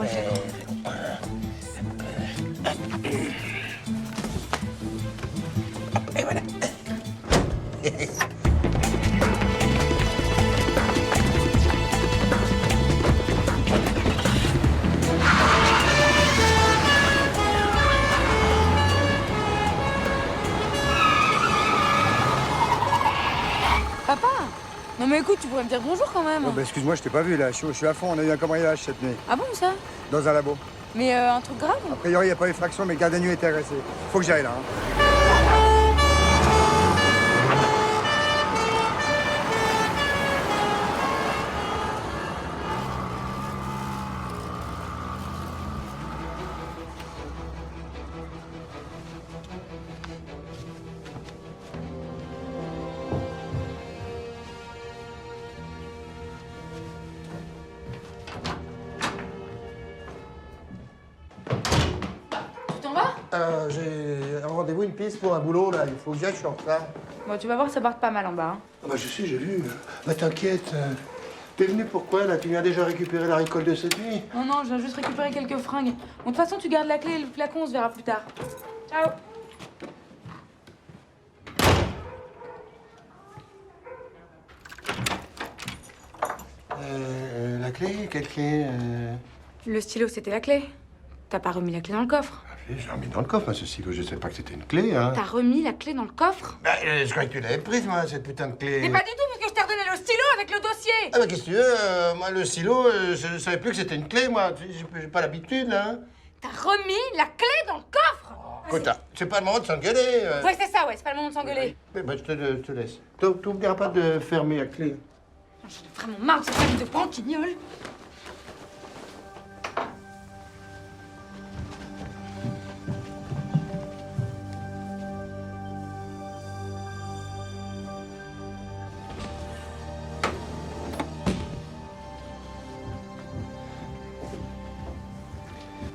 et voilà. Papa! Non mais écoute, tu pourrais me dire bonjour quand même. Bah, excuse-moi, je t'ai pas vu là, je suis à fond, on a eu un cambriolage cette nuit. Ah bon ça? Dans un labo. Mais un truc grave? A priori, il n'y a pas effraction, mais le gardien de nuit était agressé. Faut que j'aille là. Hein. Tu t'en vas? J'ai un rendez-vous, une piste pour un boulot, là. Il faut que j'aille, je suis en retard. Bon, tu vas voir, ça parte pas mal en bas. Hein. Ah bah je sais, j'ai vu. Bah t'inquiète. T'es venu pourquoi, là? Tu viens déjà récupérer la récolte de cette nuit? Non, je viens juste récupérer quelques fringues. Bon, de toute façon, tu gardes la clé et le flacon, on se verra plus tard. Ciao! La clé? Quelle clé? Le stylo, c'était la clé. T'as pas remis la clé dans le coffre? Je l'ai remis dans le coffre, hein, ce stylo. Je sais pas que c'était une clé, hein. T'as remis la clé dans le coffre? Bah, je croyais que tu l'avais prise, moi, cette putain de clé. Mais pas du tout, parce que je t'ai redonné le stylo avec le dossier! Ah bah qu'est-ce que tu veux? Moi, le stylo, je savais plus que c'était une clé, moi. J'ai pas l'habitude, là. Hein. T'as remis la clé dans le coffre! Écoute, c'est pas le moment de s'engueuler. Ouais, c'est ça, ouais, c'est pas le moment de s'engueuler. Bah, je te laisse. T'oublieras pas de fermer la clé. J'en ai vraiment marre de cette famille de branquignoles.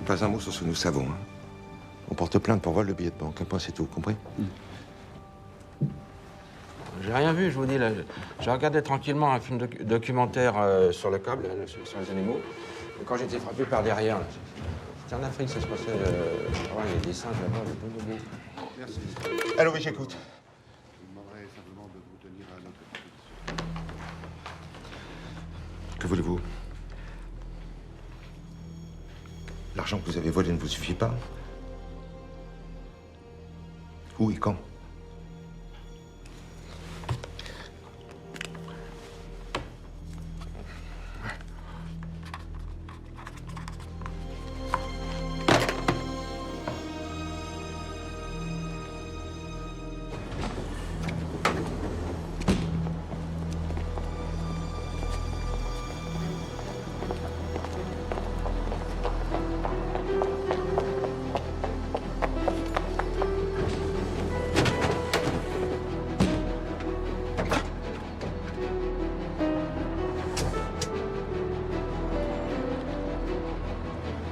Pas un mot sur ce que nous savons. Hein. On porte plainte pour vol de billets de banque. Un point, c'est tout, compris? J'ai rien vu, je vous dis. Là. J'ai regardé tranquillement un film documentaire sur le câble, là, sur les animaux. Et quand j'ai été frappé par derrière, c'était en Afrique, ça se passait. Ouais, il y a des singes là-bas, des bonobos. Merci. Allô, oui, j'écoute. Que voulez-vous? L'argent que vous avez volé ne vous suffit pas? Où et quand?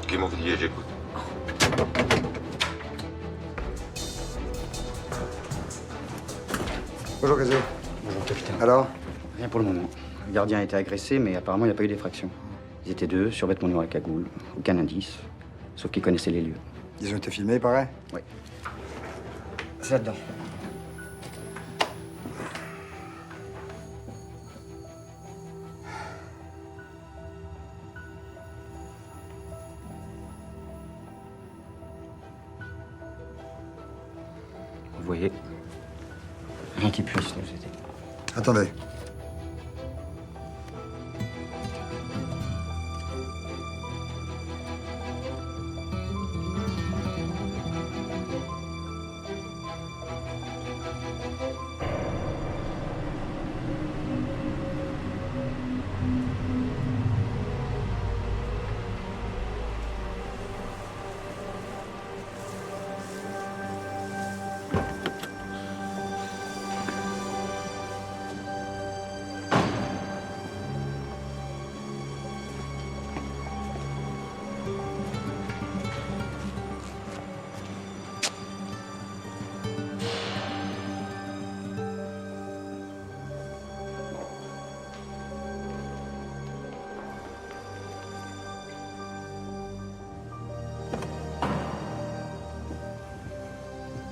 Guimauvillier, j'écoute. Bonjour, Casio. Bonjour, capitaine. Alors? Rien pour le moment. Le gardien a été agressé, mais apparemment, il n'y a pas eu d'effraction. Ils étaient deux, survêtement noir et cagoule. Aucun indice, sauf qu'ils connaissaient les lieux. Ils ont été filmés, pareil? Oui. C'est là-dedans. Vous voyez, rien qui puisse nous aider. Attendez.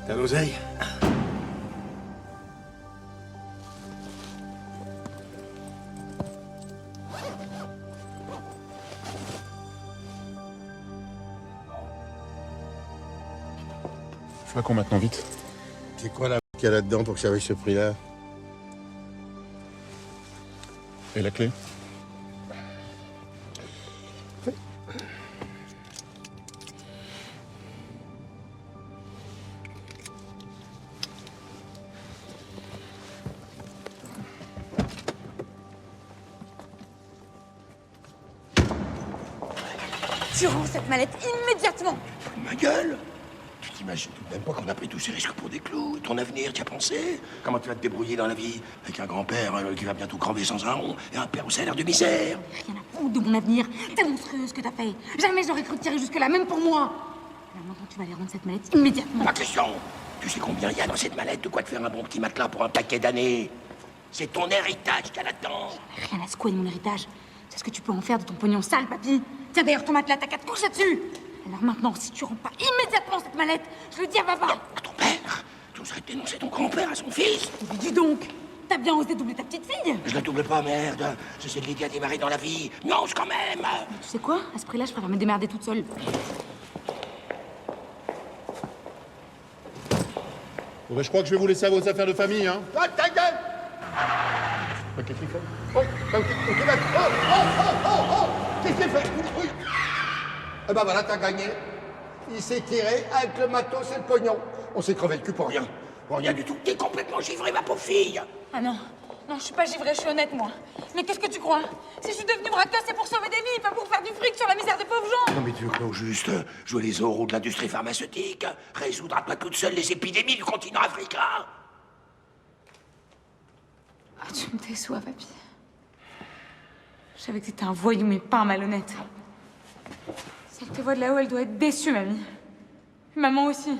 T'as l'oseille? Fais quoi maintenant, vite? C'est quoi la qu'il y a là-dedans pour que ça vaille ce prix-là? Et la clé? Tu rends cette mallette immédiatement. Ma gueule! Tu t'imagines tout de même pas qu'on a pris tous ces risques pour des clous? Ton avenir, t'y as pensé? Comment tu vas te débrouiller dans la vie avec un grand-père qui va bientôt crever sans un rond et un père au salaire de misère? Rien à foutre de mon avenir. T'es monstrueux ce que t'as fait. Jamais j'aurais cru tirer jusque-là, même pour moi. Alors maintenant, tu vas aller rendre cette mallette immédiatement. Pas question! Tu sais combien il y a dans cette mallette? De quoi te faire un bon petit matelas pour un paquet d'années? C'est ton héritage qu'il y a là-dedans. Rien à secouer de mon héritage. C'est ce que tu peux en faire de ton pognon sale, papy. Tiens, d'ailleurs, ton matelas, t'as qu'à te coucher dessus. Alors maintenant, si tu rends pas immédiatement cette mallette, je le dis à papa. Non, à ton père. Tu oserais dénoncer ton grand-père à son fils. Mais dis donc, t'as bien osé doubler ta petite fille. Je la double pas, merde. J'essaie de l'aider à démarrer dans la vie. Non, quand même. Mais tu sais quoi? À ce prix-là, je préfère me démerder toute seule. Bon, ben, je crois que je vais vous laisser à vos affaires de famille, hein. Ah, ta gueule! Qu'est-ce qu'il fait? Oh, qu'est-ce qu'il fait? Oui. Eh ben voilà, t'as gagné. Il s'est tiré avec le matos et le pognon. On s'est crevé le cul pour rien. Pour rien du tout. T'es complètement givré, ma pauvre fille. Ah non, non, je suis pas givrée, je suis honnête, moi. Mais qu'est-ce que tu crois? Si je suis devenue braqueuse, c'est pour sauver des vies, pas pour faire du fric sur la misère des pauvres gens. Non mais tu veux pas au juste jouer les oraux de l'industrie pharmaceutique, résoudre à toi toute seule les épidémies du continent africain? Ah, tu me déçois, papy. Je savais que t'étais un voyou, mais pas un malhonnête. Si elle te voit de là-haut, elle doit être déçue, mamie. Maman aussi.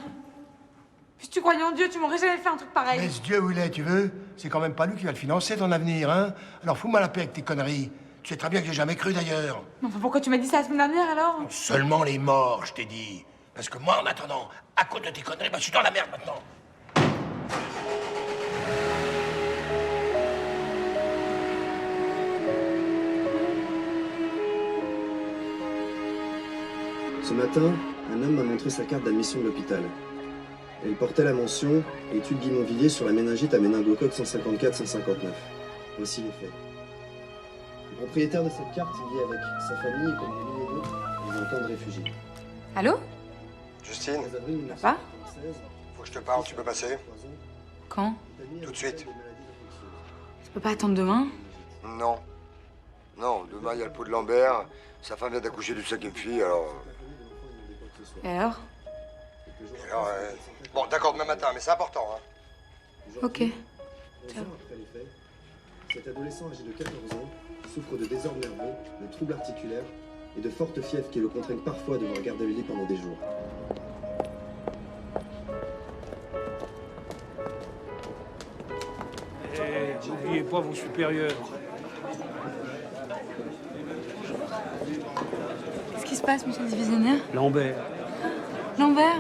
Si tu croyais en Dieu, tu m'aurais jamais fait un truc pareil. Laisse Dieu où il est, tu veux? C'est quand même pas lui qui va le financer, ton avenir, hein? Alors fous-moi la paix avec tes conneries. Tu sais très bien que j'ai jamais cru, d'ailleurs. Mais enfin, pourquoi tu m'as dit ça la semaine dernière, alors? Seulement les morts, je t'ai dit. Parce que moi, en attendant, à cause de tes conneries, bah, je suis dans la merde maintenant. Ce matin, un homme m'a montré sa carte d'admission de l'hôpital. Elle portait la mention « Étude Guimauvillier sur la méningite à méningocoque 154-159 ». Voici les faits. Le propriétaire de cette carte y vit avec sa famille et comme des milliers d'autres dans un camp de réfugiés. Allô? Justine, Papa? faut que je te parle, tu peux passer? Quand? Tout de suite. Je peux pas attendre demain? Non. Non, demain, il y a le pot de Lambert. Sa femme vient d'accoucher du cinquième fille, alors... Et alors? Et alors, bon, d'accord, demain matin, mais c'est important, hein. Ok. 11 ans après les faits, cet adolescent âgé de 14 ans souffre de désordres nerveux, de troubles articulaires et de fortes fièvres qui le contraignent parfois à devoir garder le lit pendant des jours. N'oubliez pas vos supérieurs. Qu'est-ce qui se passe, monsieur le divisionnaire? Lambert. Lambert?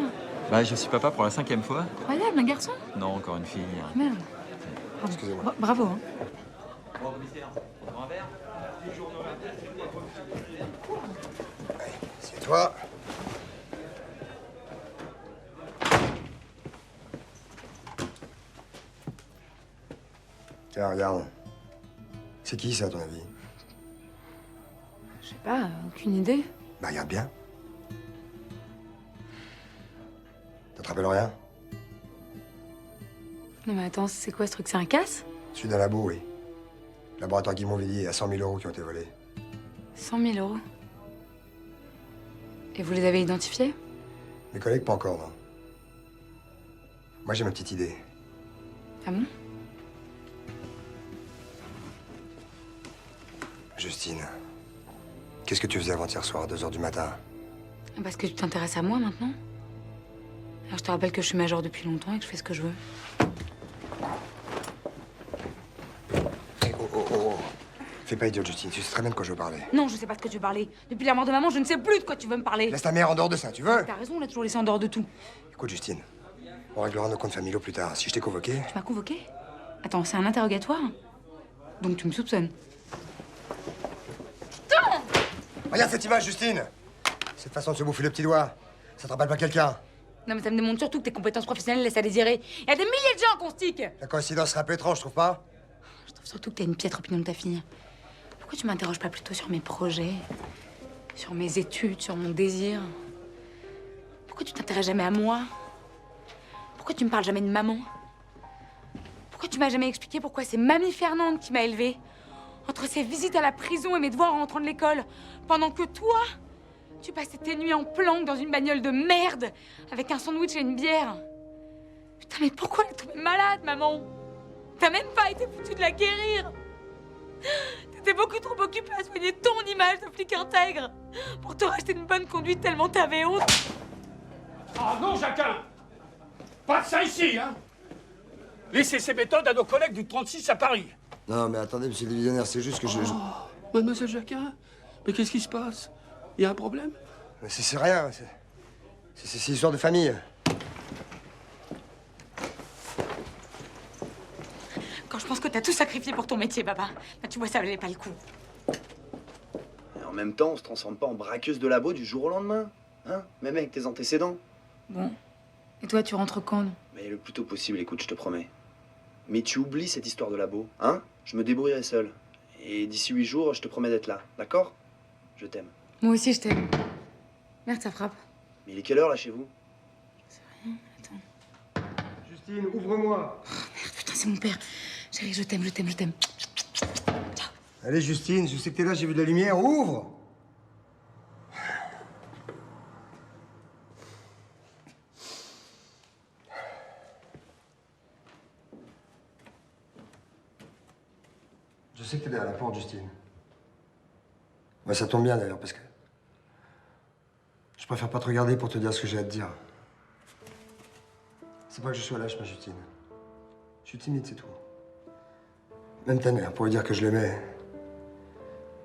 Bah, je suis papa pour la 5e fois. Incroyable, un garçon? Non, encore une fille. Merde. Excusez-moi. Bravo, hein. C'est toi. Tiens, regarde. C'est qui, ça, à ton avis? Je sais pas, aucune idée. Bah, regarde bien. Ça te rappelle rien? Non mais attends, c'est quoi ce truc? C'est un casse? Celui d'un labo, oui. Laboratoire Guimauvillier, à 100 000 € qui ont été volés. 100 000 €. Et vous les avez identifiés? Mes collègues, pas encore, non. Moi, j'ai ma petite idée. Ah bon? Justine, qu'est-ce que tu faisais avant-hier soir, à 2 h du matin? Parce que tu t'intéresses à moi maintenant. Alors je te rappelle que je suis major depuis longtemps et que je fais ce que je veux. Oh. Fais pas idiot, Justine. Tu sais très bien de quoi je veux parler. Non, je sais pas de quoi tu veux parler. Depuis la mort de maman, je ne sais plus de quoi tu veux me parler. Laisse ta mère en dehors de ça, tu veux? T'as raison, on l'a toujours laissé en dehors de tout. Écoute, Justine, on réglera nos comptes familiaux plus tard. Si je t'ai convoqué... Tu m'as convoqué? Attends, c'est un interrogatoire? Donc tu me soupçonnes? Putain! Regarde cette image, Justine! Cette façon de se bouffer le petit doigt, ça te rappelle pas quelqu'un? Non mais ça me démontre surtout que tes compétences professionnelles laissent à désirer. Il y a des milliers de gens qu'on stick! La coïncidence serait un peu étrange, je trouve pas? Je trouve surtout que t'as une piètre opinion de ta fille. Pourquoi tu m'interroges pas plutôt sur mes projets, sur mes études, sur mon désir? Pourquoi tu t'intéresses jamais à moi? Pourquoi tu me parles jamais de maman? Pourquoi tu m'as jamais expliqué pourquoi c'est Mamie Fernande qui m'a élevée? Entre ses visites à la prison et mes devoirs en rentrant de l'école, pendant que toi, tu passais tes nuits en planque dans une bagnole de merde, avec un sandwich et une bière. Putain, mais pourquoi elle est tombée malade, maman? T'as même pas été foutu de la guérir. T'étais beaucoup trop occupée à soigner ton image de flic intègre pour te racheter une bonne conduite tellement t'avais honte. Ah non, Jacquin! Pas de ça ici, hein! Laissez ces méthodes à nos collègues du 36 à Paris. Non, mais attendez, monsieur le divisionnaire, c'est juste que je... Mademoiselle Jacquin, mais qu'est-ce qui se passe? Il y a un problème? Mais c'est rien, c'est histoire de famille. Quand je pense que t'as tout sacrifié pour ton métier, papa, bah tu vois, ça valait pas le coup. Et en même temps, on se transforme pas en braqueuse de labo du jour au lendemain. Hein? Même avec tes antécédents. Bon. Et toi, tu rentres quand? Mais le plus tôt possible, écoute, je te promets. Mais tu oublies cette histoire de labo, hein? Je me débrouillerai seul. Et d'ici 8 jours, je te promets d'être là, d'accord? Je t'aime. Moi aussi, je t'aime. Merde, ça frappe. Mais il est quelle heure, là, chez vous? Justine, ouvre-moi. Oh, merde, putain, c'est mon père. Chérie, je t'aime, je t'aime, je t'aime. Allez, Justine, je sais que t'es là, j'ai vu de la lumière, ouvre! Je sais que t'es derrière la porte, Justine. Ça tombe bien, d'ailleurs, parce que... je préfère pas te regarder pour te dire ce que j'ai à te dire. C'est pas que je sois lâche, ma Justine. Je suis timide, c'est tout. Même ta mère, pour lui dire que je l'aimais,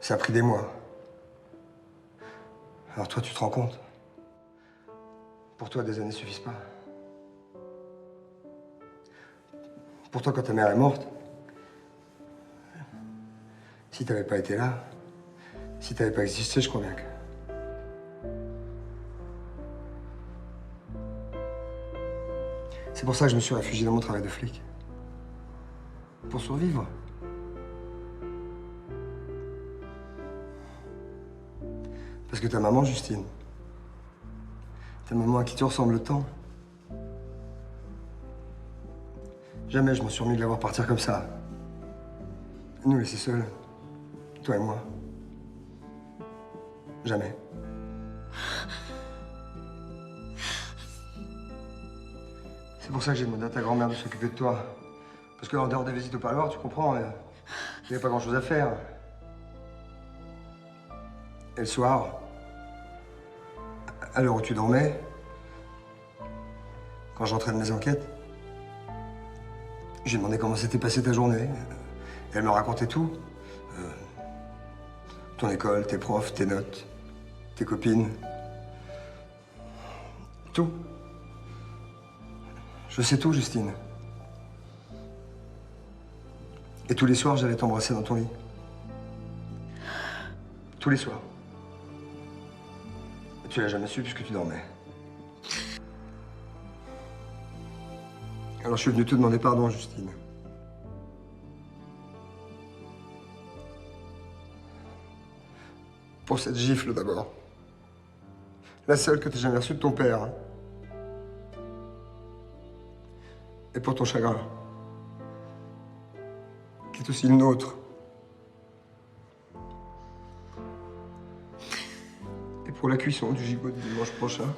ça a pris des mois. Alors toi, tu te rends compte? Pour toi, des années suffisent pas. Pour toi, quand ta mère est morte, si t'avais pas été là, si t'avais pas existé, je crois bien que... C'est pour ça que je me suis réfugié dans mon travail de flic. Pour survivre. Parce que ta maman, Justine, ta maman à qui tu ressembles tant, jamais je m'en suis remis de la voir partir comme ça. Nous laisser seuls, toi et moi. Jamais. C'est pour ça que j'ai demandé à ta grand-mère de s'occuper de toi. Parce qu'en dehors des visites au parloir, tu comprends, il n'y avait pas grand-chose à faire. Et le soir, à l'heure où tu dormais, quand j'entrais de mes enquêtes, j'ai demandé comment s'était passée ta journée. Et elle me racontait tout. Ton école, tes profs, tes notes, tes copines. Tout. Je sais tout, Justine. Et tous les soirs, j'allais t'embrasser dans ton lit. Tous les soirs. Et tu l'as jamais su puisque tu dormais. Alors je suis venu te demander pardon, Justine. Pour cette gifle, d'abord. La seule que t'aies jamais reçue de ton père. Hein. Et pour ton chagrin. Qui est aussi le nôtre. Et pour la cuisson du gigot de dimanche prochain.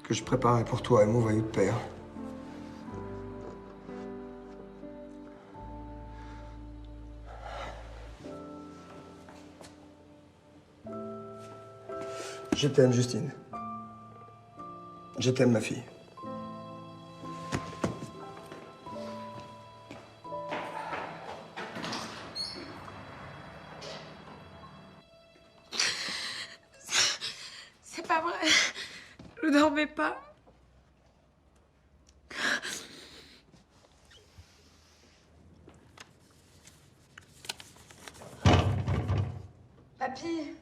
Que je préparais pour toi et mon voyou de père. Je t'aime, Justine. Je t'aime, ma fille. C'est pas vrai. Je dormais pas. Papy.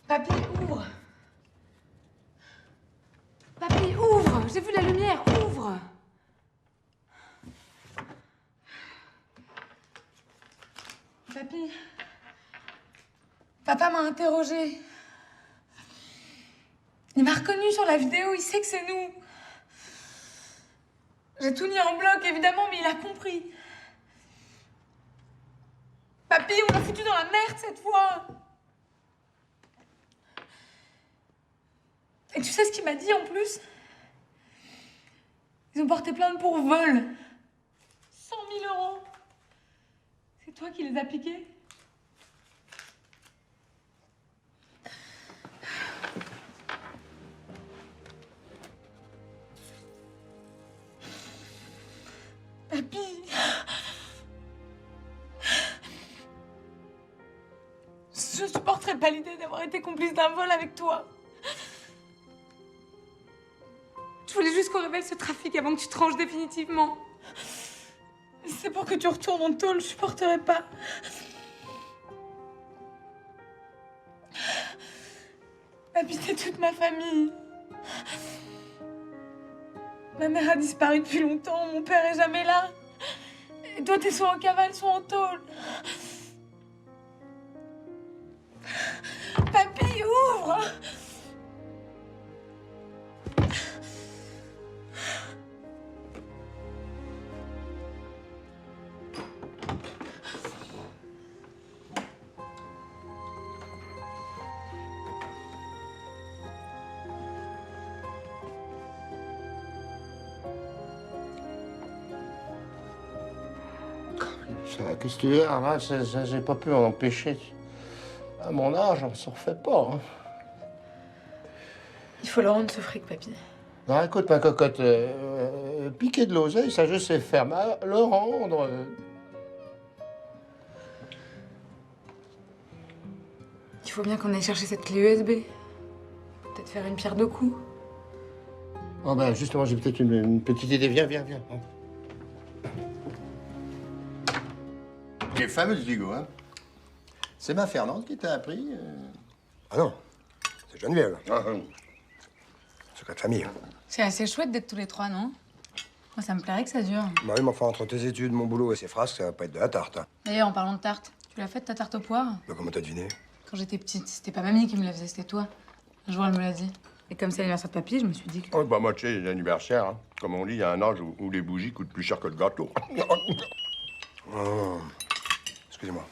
Papy, ouvre. Papy, ouvre. J'ai vu la lumière, ouvre. Papy. Papa m'a interrogée. Il m'a reconnue sur la vidéo, il sait que c'est nous. J'ai tout mis en bloc, évidemment, mais il a compris. Papy, on l'a foutu dans la merde cette fois. Et tu sais ce qu'il m'a dit en plus? Ils ont porté plainte pour vol. 100 000 €. C'est toi qui les as piqués? Papy. Je supporterais pas l'idée d'avoir été complice d'un vol avec toi. Je voulais juste qu'on révèle ce trafic avant que tu te ranges définitivement. Si c'est pour que tu retournes en tôle, je supporterais pas. Papy, c'est toute ma famille. Ma mère a disparu depuis longtemps, mon père est jamais là. Et toi, t'es soit en cavale, soit en tôle. Papy, ouvre! Qu'est-ce que tu veux, là, j'ai pas pu en empêcher. À mon âge, on s'en refait pas. Hein. Il faut le rendre ce fric, papy. Non, écoute, ma cocotte, piquer de l'oseille, ça je sais faire, mais le rendre... Il faut bien qu'on aille chercher cette clé USB. Peut-être faire une pierre deux coups. Oh ben, justement, j'ai peut-être une petite idée. Viens. Les fameuses Vigo, hein. C'est ma Fernande qui t'a appris Ah non, c'est Geneviève. Ah, Secret de famille. C'est assez chouette d'être tous les trois, non? Moi, ça me plairait que ça dure. Bah oui, mais enfin, entre tes études, mon boulot et ces frasques, ça va pas être de la tarte. Hein. D'ailleurs, en parlant de tarte, tu l'as faite ta tarte aux poires? Bah comment t'as deviné? Quand j'étais petite, c'était pas mamie qui me la faisait, c'était toi. Un jour, elle me l'a dit. Et comme c'est l'anniversaire de papy, je me suis dit que... Oh, bah moi, tu sais, l'anniversaire, hein. Comme on dit, il y a un âge où les bougies coûtent plus cher que le gâteau. Oh, excusez-moi.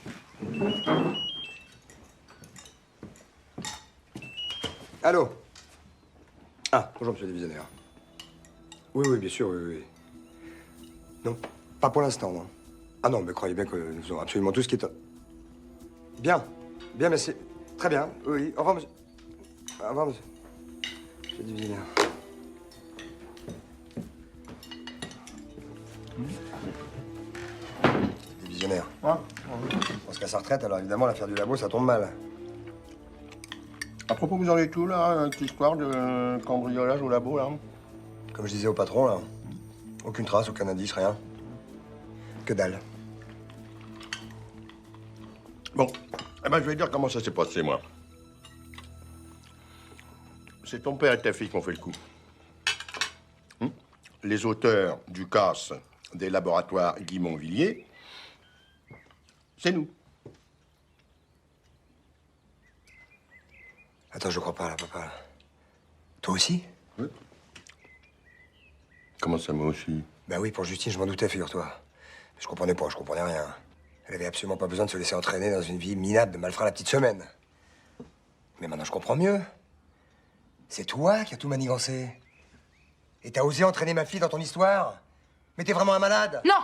Allô? Ah, bonjour, monsieur le divisionnaire. Oui, bien sûr, oui. Non, pas pour l'instant, non. Ah non, mais croyez bien que nous avons absolument tout ce qui est... Bien, merci. Très bien, oui. Au revoir, monsieur. Au revoir, monsieur. Monsieur le divisionnaire. Divisionnaire. Ah, On se casse sa retraite, alors évidemment, l'affaire du labo, ça tombe mal. à propos, vous en êtes tout, là, cette histoire de cambriolage au labo, là? Comme je disais au patron, là, aucune trace, aucun indice, rien. Que dalle. Bon, eh ben, je vais dire comment ça s'est passé, moi. C'est ton père et ta fille qui ont fait le coup. Les auteurs du casse des laboratoires Guimont-Villiers, c'est nous. Attends, je crois pas, là, papa. Toi aussi? Oui. Comment ça, moi aussi? Ben oui, pour Justine, je m'en doutais, figure-toi. Je comprenais rien. Elle avait absolument pas besoin de se laisser entraîner dans une vie minable de malfrats la petite semaine. Mais maintenant, je comprends mieux. C'est toi qui as tout manigancé. Et t'as osé entraîner ma fille dans ton histoire? Mais t'es vraiment un malade? Non!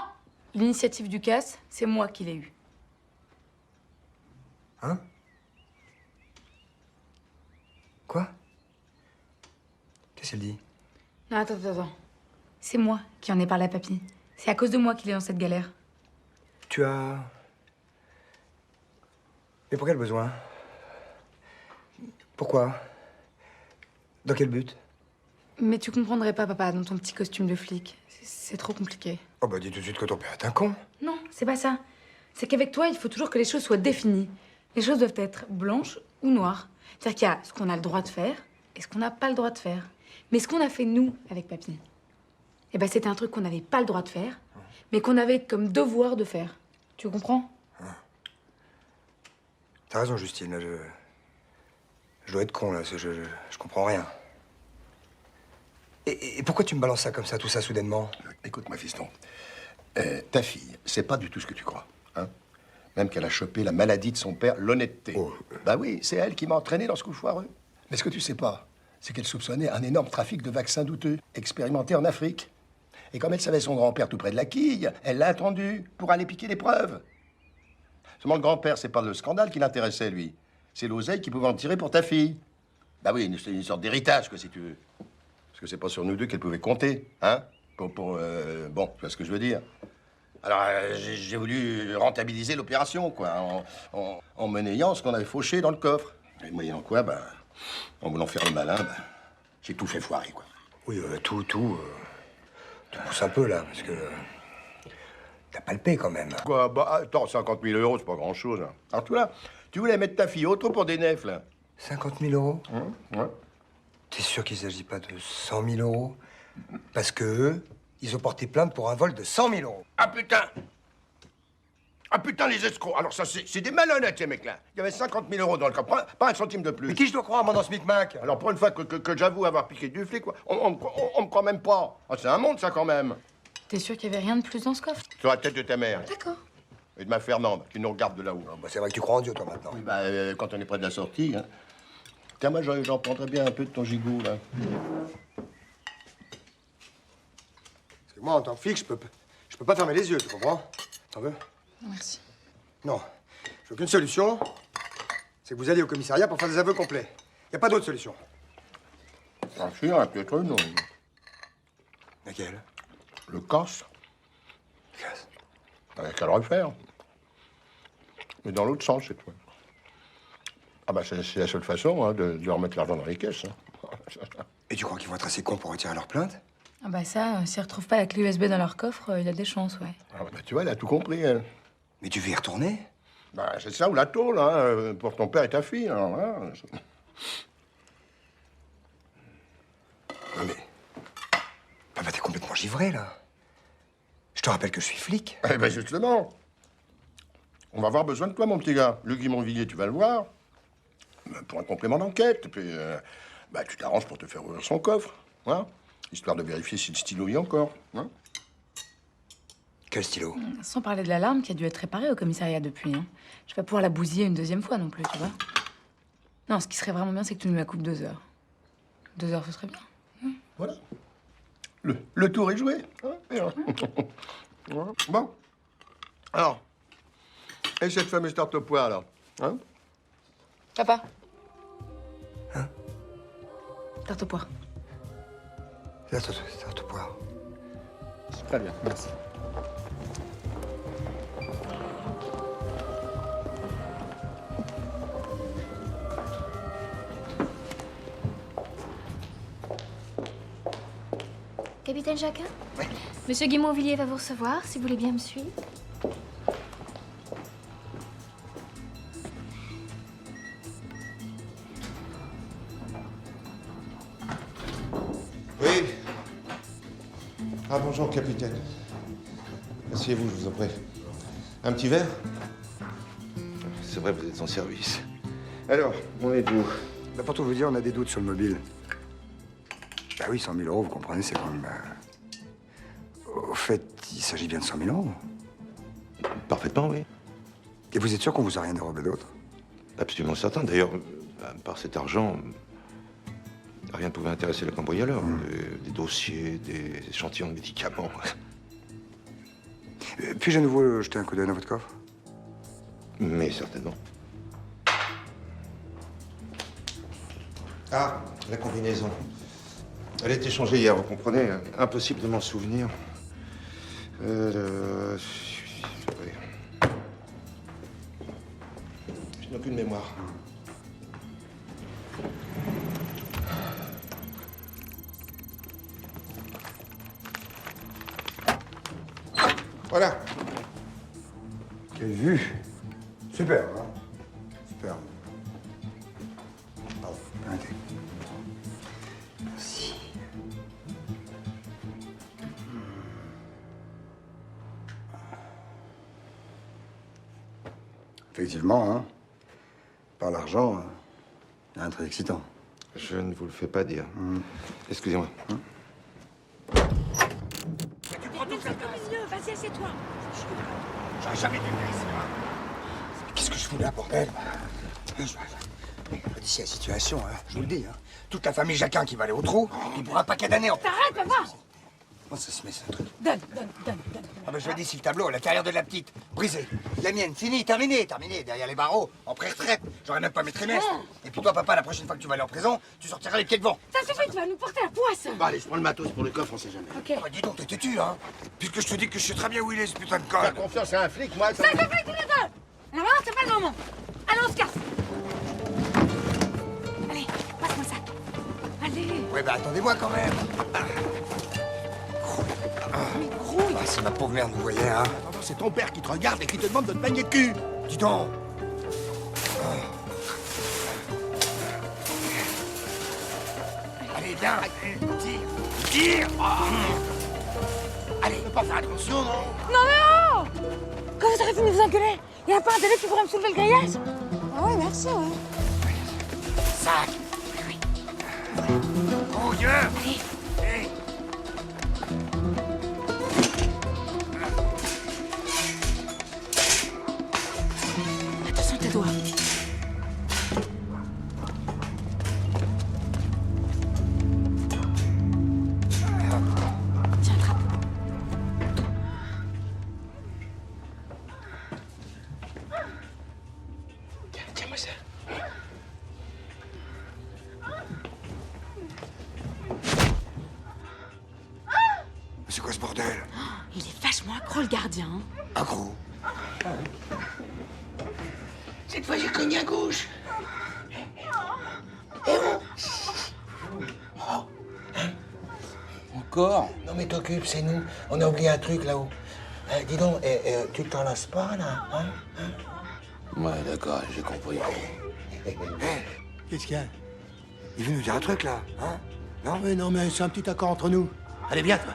L'initiative du casse, c'est moi qui l'ai eue. Hein? Quoi? Qu'est-ce qu'elle dit? Non, attends. C'est moi qui en ai parlé à papy. C'est à cause de moi qu'il est dans cette galère. Tu as... Mais pour quel besoin? Pourquoi? Dans quel but? Mais tu comprendrais pas, papa, dans ton petit costume de flic. C'est trop compliqué. Oh bah dis tout de suite que ton père est un con. Non, c'est pas ça. C'est qu'avec toi, il faut toujours que les choses soient définies. Les choses doivent être blanches ou noires. C'est-à-dire qu'il y a ce qu'on a le droit de faire et ce qu'on n'a pas le droit de faire. Mais ce qu'on a fait, nous, avec papy, eh ben, c'était un truc qu'on n'avait pas le droit de faire, mais qu'on avait comme devoir de faire. Tu comprends? T'as raison, Justine. Là, je dois être con, là. Je comprends rien. Et pourquoi tu me balances ça comme ça, tout ça, soudainement? Écoute-moi, fiston. Ta fille, c'est pas du tout ce que tu crois. Hein? Même qu'elle a chopé la maladie de son père, l'honnêteté. Oh. Bah oui, c'est elle qui m'a entraîné dans ce coup foireux. Mais ce que tu sais pas, c'est qu'elle soupçonnait un énorme trafic de vaccins douteux, expérimentés en Afrique. Et comme elle savait son grand-père tout près de la quille, elle l'a attendu pour aller piquer les preuves. Seulement, le grand-père, c'est pas le scandale qui l'intéressait, lui. C'est l'oseille qu'il pouvait en tirer pour ta fille. Bah oui, c'est une sorte d'héritage, quoi, si tu veux. Parce que c'est pas sur nous deux qu'elle pouvait compter, hein? Bon, tu vois ce que je veux dire. Alors, j'ai voulu rentabiliser l'opération, quoi, en monnayant ce qu'on avait fauché dans le coffre. Et moyennant quoi, bah, en voulant faire le malin, bah, j'ai tout fait foirer, quoi. Oui, tout pousse un peu, là, parce que... T'as palpé, quand même. Quoi? Bah, attends, 50 000 euros, c'est pas grand-chose. Hein. Alors, toi, là, tu voulais mettre ta fille autre pour des nefs, là. 50 000 euros? Ouais. T'es sûr qu'il s'agit pas de 100 000 euros? Parce que eux, ils ont porté plainte pour un vol de 100 000 euros. Ah, putain! Ah, putain, les escrocs! Alors, ça, c'est des malhonnêtes, ces mecs-là. Il y avait 50 000 euros dans le coffre, pas un centime de plus. Mais qui je dois croire, moi, dans ce micmac? Alors, pour une fois que j'avoue avoir piqué du flic, quoi, on me croit même pas. Ah, c'est un monde, ça, quand même. T'es sûr qu'il y avait rien de plus dans ce coffre? Sur la tête de ta mère. D'accord. Et de ma Fernande, qui nous regarde de là-haut. Bah, c'est vrai que tu crois en Dieu, toi, maintenant. Oui, bah, quand on est près de la sortie, hein. Tiens, moi, j'en prendrais bien un peu de ton gigot, là. Parce que moi, en tant que flic, je peux pas fermer les yeux, tu comprends? T'en veux? Merci. Non. J'ai aucune solution. c'est que vous allez au commissariat pour faire des aveux complets. Y a pas d'autre solution. Ah, si, il y en a peut-être une. Laquelle? Le casse. Avec qu'à le refaire. Mais dans l'autre sens, cette fois. Ah bah, c'est la seule façon hein, de remettre l'argent dans les caisses. Hein. Et tu crois qu'ils vont être assez cons pour retirer leur plainte? Ah bah ça, s'ils retrouvent pas la clé USB dans leur coffre, il y a des chances, ouais. Ah bah, tu vois, elle a tout compris, elle. Mais tu veux y retourner? Bah, c'est ça, ou la tôle, hein, pour ton père et ta fille. Alors, hein. Non mais... Papa, t'es complètement givré, là. Je te rappelle que je suis flic. Eh ben, justement. On va avoir besoin de toi, mon petit gars. Le Guy Monvillier, tu vas le voir. Pour un complément d'enquête. Et puis, bah, tu t'arranges pour te faire ouvrir son coffre. Hein, histoire de vérifier si le stylo y est encore. Hein. Quel stylo? Sans parler de l'alarme qui a dû être réparée au commissariat depuis. Hein. Je vais pas pouvoir la bousiller une deuxième fois non plus, tu vois. Non, ce qui serait vraiment bien, c'est que tu nous la coupes 2 heures. 2 heures, ce serait bien. Voilà. Le tour est joué. Hein. Voilà. Bon. Alors, et cette fameuse tarte au pois, là hein? Papa. Hein? Tarte au pois. Tarte au pois. Très bien, merci. Capitaine Jacquin? Oui. Monsieur Guy Monvillier va vous recevoir, si vous voulez bien me suivre. Oui. Ah, bonjour, capitaine. Asseyez-vous, je vous en prie. Un petit verre? C'est vrai, vous êtes en service. Alors, on est où? Bah, pour tout vous dire, on a des doutes sur le mobile. Bah oui, 100 000 euros, vous comprenez, c'est quand même... Au fait, il s'agit bien de 100 000 euros. Parfaitement, oui. Et vous êtes sûr qu'on vous a rien dérobé d'autre? Absolument certain. D'ailleurs, par cet argent, rien ne pouvait intéresser le cambrioleur. Des dossiers, des échantillons de médicaments. Puis-je à nouveau jeter un coup d'œil dans votre coffre? Mais certainement. Ah, la combinaison. Elle a été changée hier, vous comprenez? Impossible de m'en souvenir. Oui. Je n'ai aucune mémoire. Voilà. Quelle vue! Super, hein? Super. Bravo, arrêtez. Merci. Effectivement, hein? Par l'argent, il y a un très excitant. Je ne vous le fais pas dire. Excusez-moi. Vas-y, assieds-toi. J'aurais jamais dû venir ici. Qu'est-ce que je voulais, bordel? D'ici la situation, hein, je vous le dis. Hein. Toute la famille Jacquin qui va aller au trou, puis pour un paquet d'années... T'arrêtes, papa! Comment ça se met, ce truc? Donne. Ah ben je dis si le tableau à l'intérieur de la petite, brisé. La mienne, fini, terminé, derrière les barreaux, en pré-retraite. J'aurais même pas mes trimestres. Et puis toi, papa, la prochaine fois que tu vas aller en prison, tu sortiras les pieds devant. Ça suffit, tu vas nous porter la poisse! Bon, allez, je prends le matos pour le coffre, on sait jamais. Ok. Ah bah, dis donc, t'es têtu, hein? Puisque je te dis que je sais très bien où il est, ce putain de con. Fais confiance à un flic, moi. Ça suffit tous les deux! Alors là, c'est pas le moment. Allez, on se casse. Allez, passe-moi ça. Allez. Ouais, bah attendez-moi quand même. Ah, c'est ma pauvre mère, vous voyez, hein? C'est ton père qui te regarde et qui te demande de te baigner de cul. Dis donc. Allez, viens. Tire. Allez, ne pas faire attention, non? Non, mais oh! Quand vous aurez fini de vous engueuler, y a pas un télé qui pourrait me soulever le grillage? Ah ouais, merci, ouais. Sac. Oui. Oh Dieu. Allez. Hey. Attention tes doigts. Tiens, attrape. Tiens-moi ça. bordel? Il est vachement accro, le gardien. hein. Accro. Cette fois, j'ai cogné à gauche. Encore? Non mais t'occupes, c'est nous. On a oublié un truc là-haut. Dis donc, tu t'en lasses pas là, hein? Ouais, d'accord, j'ai compris. Qu'est-ce qu'il y a? Il veut nous dire un truc là, hein? Non? Mais non, mais c'est un petit accord entre nous. Allez, viens, toi.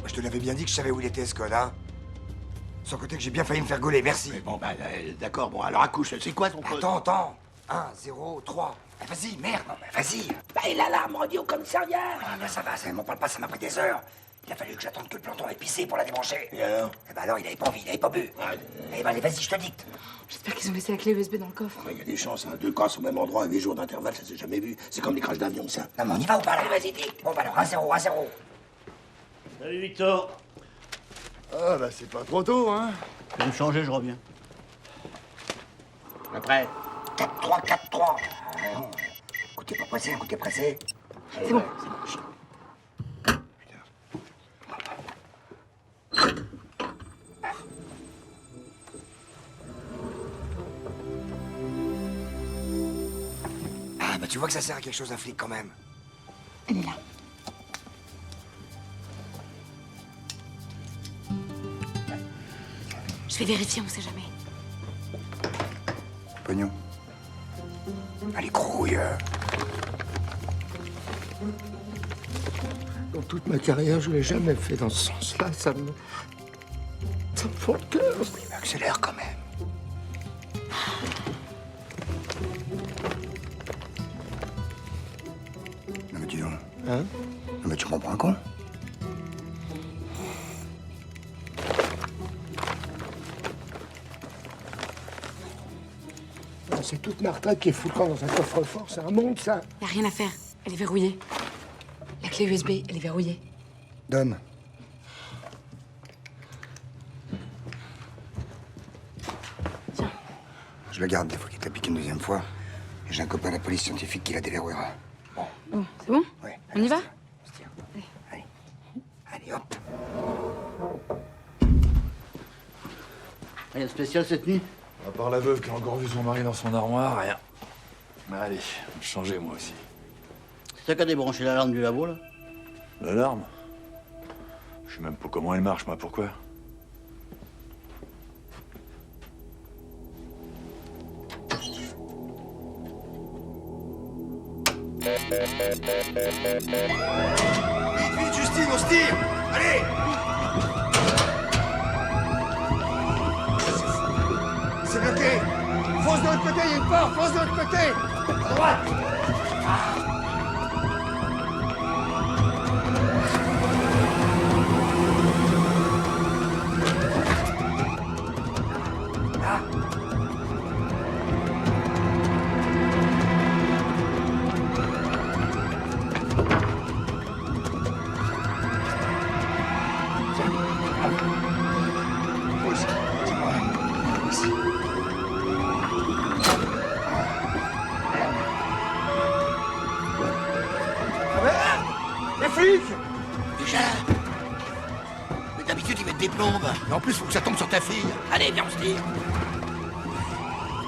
Je te l'avais bien dit que je savais où il était, ce code, hein? Sans côté que j'ai bien failli me faire gauler, merci. Mais bon, bah, d'accord, bon, alors accouche, c'est quoi ton code? Attends. 1, 0, 3. Ah, vas-y, merde, non, mais vas-y. Bah, et l'alarme redit au commissariat. Ah, bah, ça va, ça m'en parle pas, ça m'a pris des heures. Il a fallu que j'attende que le planton ait pissé pour la débrancher. Et alors? Eh ben alors, il avait pas envie, il avait pas bu. Eh ben, allez, vas-y, je te dicte. J'espère qu'ils ont laissé la clé USB dans le coffre. Il y a des chances, hein. 2 casses au même endroit à 8 jours d'intervalle, ça s'est jamais vu. C'est comme les crashs d'avion, ça. Non, mais on y va ou pas, là? Allez, vas-y, dicte. Bon, bah alors, 1, 0, 1, 0. Salut, Victor. Ah, bah, c'est pas trop tôt, hein. Je vais me changer, je reviens. Après. 4, 3, 4, 3. Coup t'es pas pressé, coup t'es pressé. C'est bon. Ah, bah tu vois que ça sert à quelque chose, un flic, quand même. Elle est là. Je vais vérifier, on sait jamais. Pognon. Allez, grouille. Dans toute ma carrière, je l'ai jamais fait dans ce sens-là. Ça me fend le cœur. Mais accélère quand même. Non mais dis donc. Hein? Non mais tu m'en prends un con? C'est toute ma retraite qui est fout le camp dans un coffre-fort. C'est un monde, ça. Y a rien à faire. Elle est verrouillée. La clé USB, elle est verrouillée. Dom. Tiens. Je le garde, des fois qu'il te la pique une deuxième fois. Et j'ai un copain de la police scientifique qui la déverrouillera. Bon, c'est bon? Ouais. On y va? Allez, hop. Rien de spécial cette nuit? À part la veuve qui a encore vu son mari dans son armoire, rien. Allez, changez moi aussi. C'est toi qui as débranché l'alarme du labo, là? L'alarme? Je sais même pas comment elle marche, moi, pourquoi? Vite, Justine, on se tire! Allez! C'est bloqué! Fonce de l'autre côté, il y a une porte! Fonce de l'autre côté! À droite! Les flics! Déjà? Mais d'habitude, ils mettent des plombes. Et en plus, faut que ça tombe sur ta fille. Allez, viens, on se tire.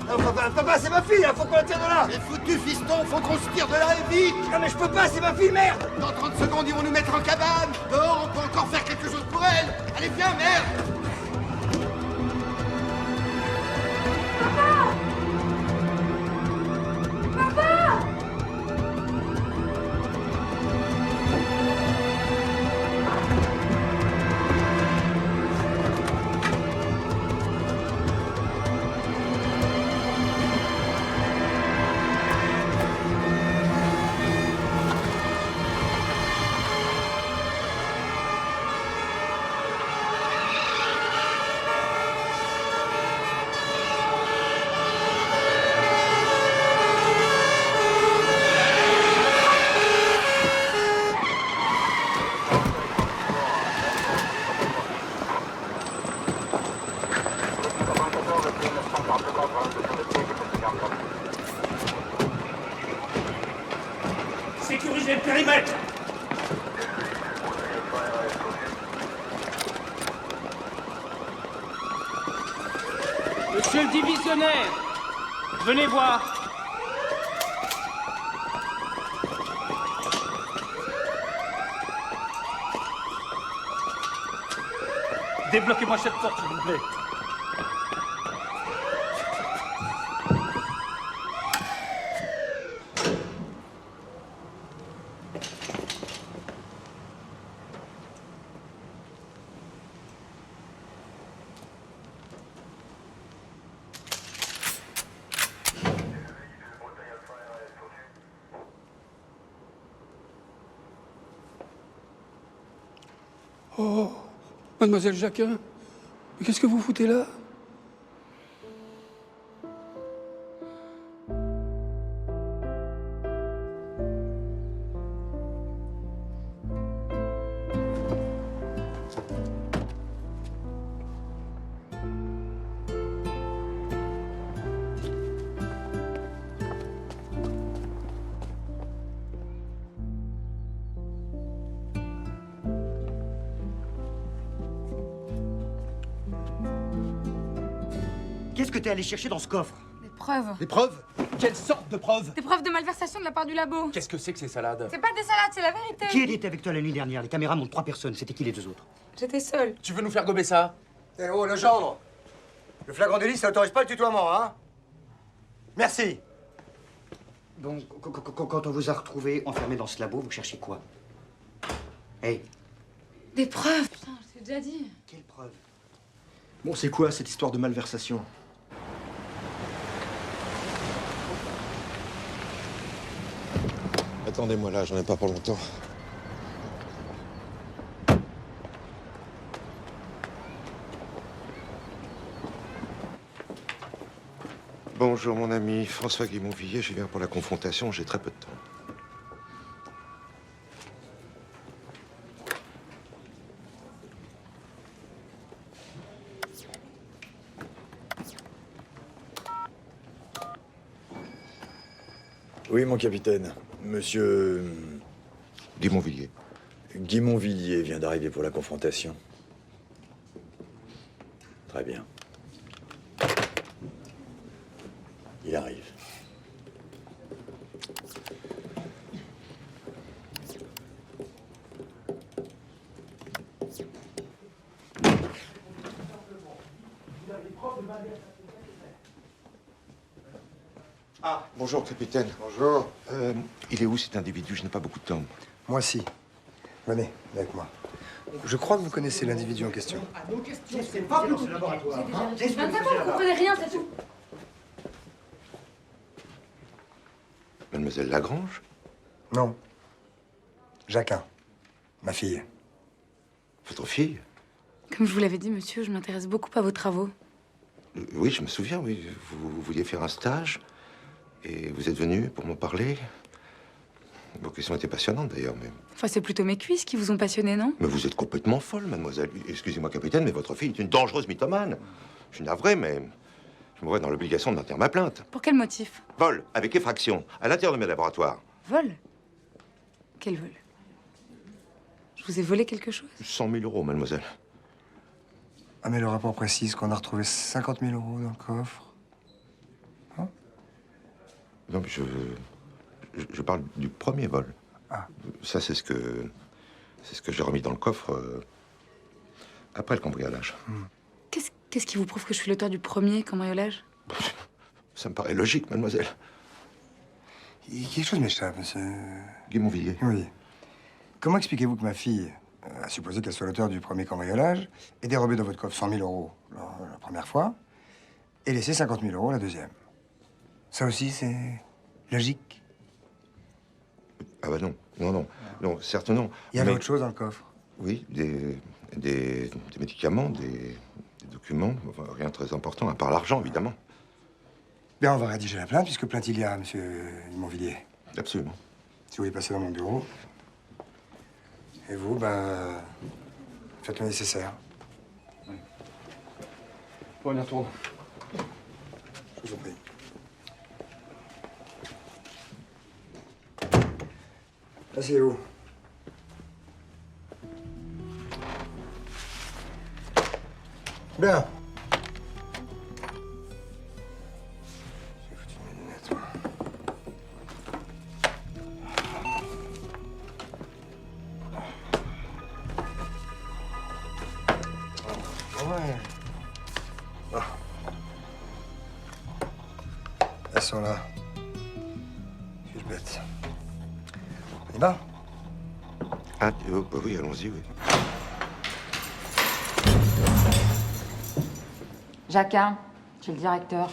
Non, papa, c'est ma fille, hein, faut qu'on la tire de là! C'est foutu, fiston, faut qu'on se tire de là et vite! Non, mais je peux pas, c'est ma fille, merde! Dans 30 secondes, ils vont nous mettre en cabane. Dehors, on peut encore faire quelque chose pour elle. Allez, viens, merde! Monsieur le divisionnaire, venez voir. Débloquez-moi cette porte, s'il vous plaît. Oh, mademoiselle Jacquin, mais qu'est-ce que vous foutez là? Qu'est-ce que t'es allé chercher dans ce coffre? Des preuves. Des preuves? Quelle sorte de preuves? Des preuves de malversation de la part du labo. Qu'est-ce que c'est que ces salades? C'est pas des salades, c'est la vérité. Qui était avec toi la nuit dernière? Les caméras montrent 3 personnes. C'était qui les 2 autres? J'étais seule. Tu veux nous faire gober ça? Eh oh, le gendre! Le flagrant délit, ça autorise pas le tutoiement, hein? Merci. Donc, quand on vous a retrouvé enfermé dans ce labo, vous cherchez quoi? Hey. Des preuves. Putain, je t'ai déjà dit. Quelle preuve? Bon, c'est quoi cette histoire de malversation? Attendez-moi là, j'en ai pas pour longtemps. Bonjour mon ami, François Guimont-Villiers, je viens pour la confrontation, j'ai très peu de temps. Oui, mon capitaine. Monsieur... Guimont-Villiers. Guimont-Villiers vient d'arriver pour la confrontation. Très bien. Il arrive. Ah, bonjour, capitaine. Bonjour. Il est où cet individu? Je n'ai pas beaucoup de temps. Moi, si. Venez, avec moi. Je crois que vous connaissez l'individu en question. C'est pas dans ce laboratoire. Vous comprenez rien, c'est tout. Mademoiselle Lagrange? Non. Jacquin. Ma fille. Votre fille? Comme je vous l'avais dit, monsieur, je m'intéresse beaucoup à vos travaux. Oui, je me souviens, oui. Vous vouliez faire un stage et vous êtes venu pour m'en parler. Vos questions étaient passionnantes, d'ailleurs, mais... Enfin, c'est plutôt mes cuisses qui vous ont passionné, non? Mais vous êtes complètement folle, mademoiselle. Excusez-moi, capitaine, mais votre fille est une dangereuse mythomane. Je suis navré, mais je me vois dans l'obligation de maintenir ma plainte. Pour quel motif? Vol, avec effraction, à l'intérieur de mes laboratoires. Vol? Quel vol? Je vous ai volé quelque chose? 100 000 euros, mademoiselle. Ah, mais le rapport précise qu'on a retrouvé 50 000 euros dans le coffre. Non, mais je parle du premier vol. Ah. Ça, c'est ce que j'ai remis dans le coffre après le cambriolage. Qu'est-ce qui vous prouve que je suis l'auteur du premier cambriolage? Ça me paraît logique, mademoiselle. Quelque chose m'échappe, monsieur... Guimont-Villiers. Oui. Comment expliquez-vous que ma fille, à supposer qu'elle soit l'auteur du premier cambriolage, ait dérobé dans votre coffre 100 000 euros la première fois et laissé 50 000 euros la deuxième? Ça aussi, c'est logique. Ah bah non, non, certes non. Il y avait Mais- autre chose dans le coffre? Oui, des médicaments, des documents, enfin, rien de très important, à part l'argent, évidemment. Bien, on va rédiger la plainte, puisque plainte il y a, monsieur Guimont-Villiers. Absolument. Si vous voulez passer dans mon bureau. Et vous, ben, faites le nécessaire. On y retourne. Je vous en prie. Asseyez-vous. Bien. Elles sont là. Suis-je bête? On y va? Ah, bah oui, allons-y, oui. Jacquin, j'ai le directeur.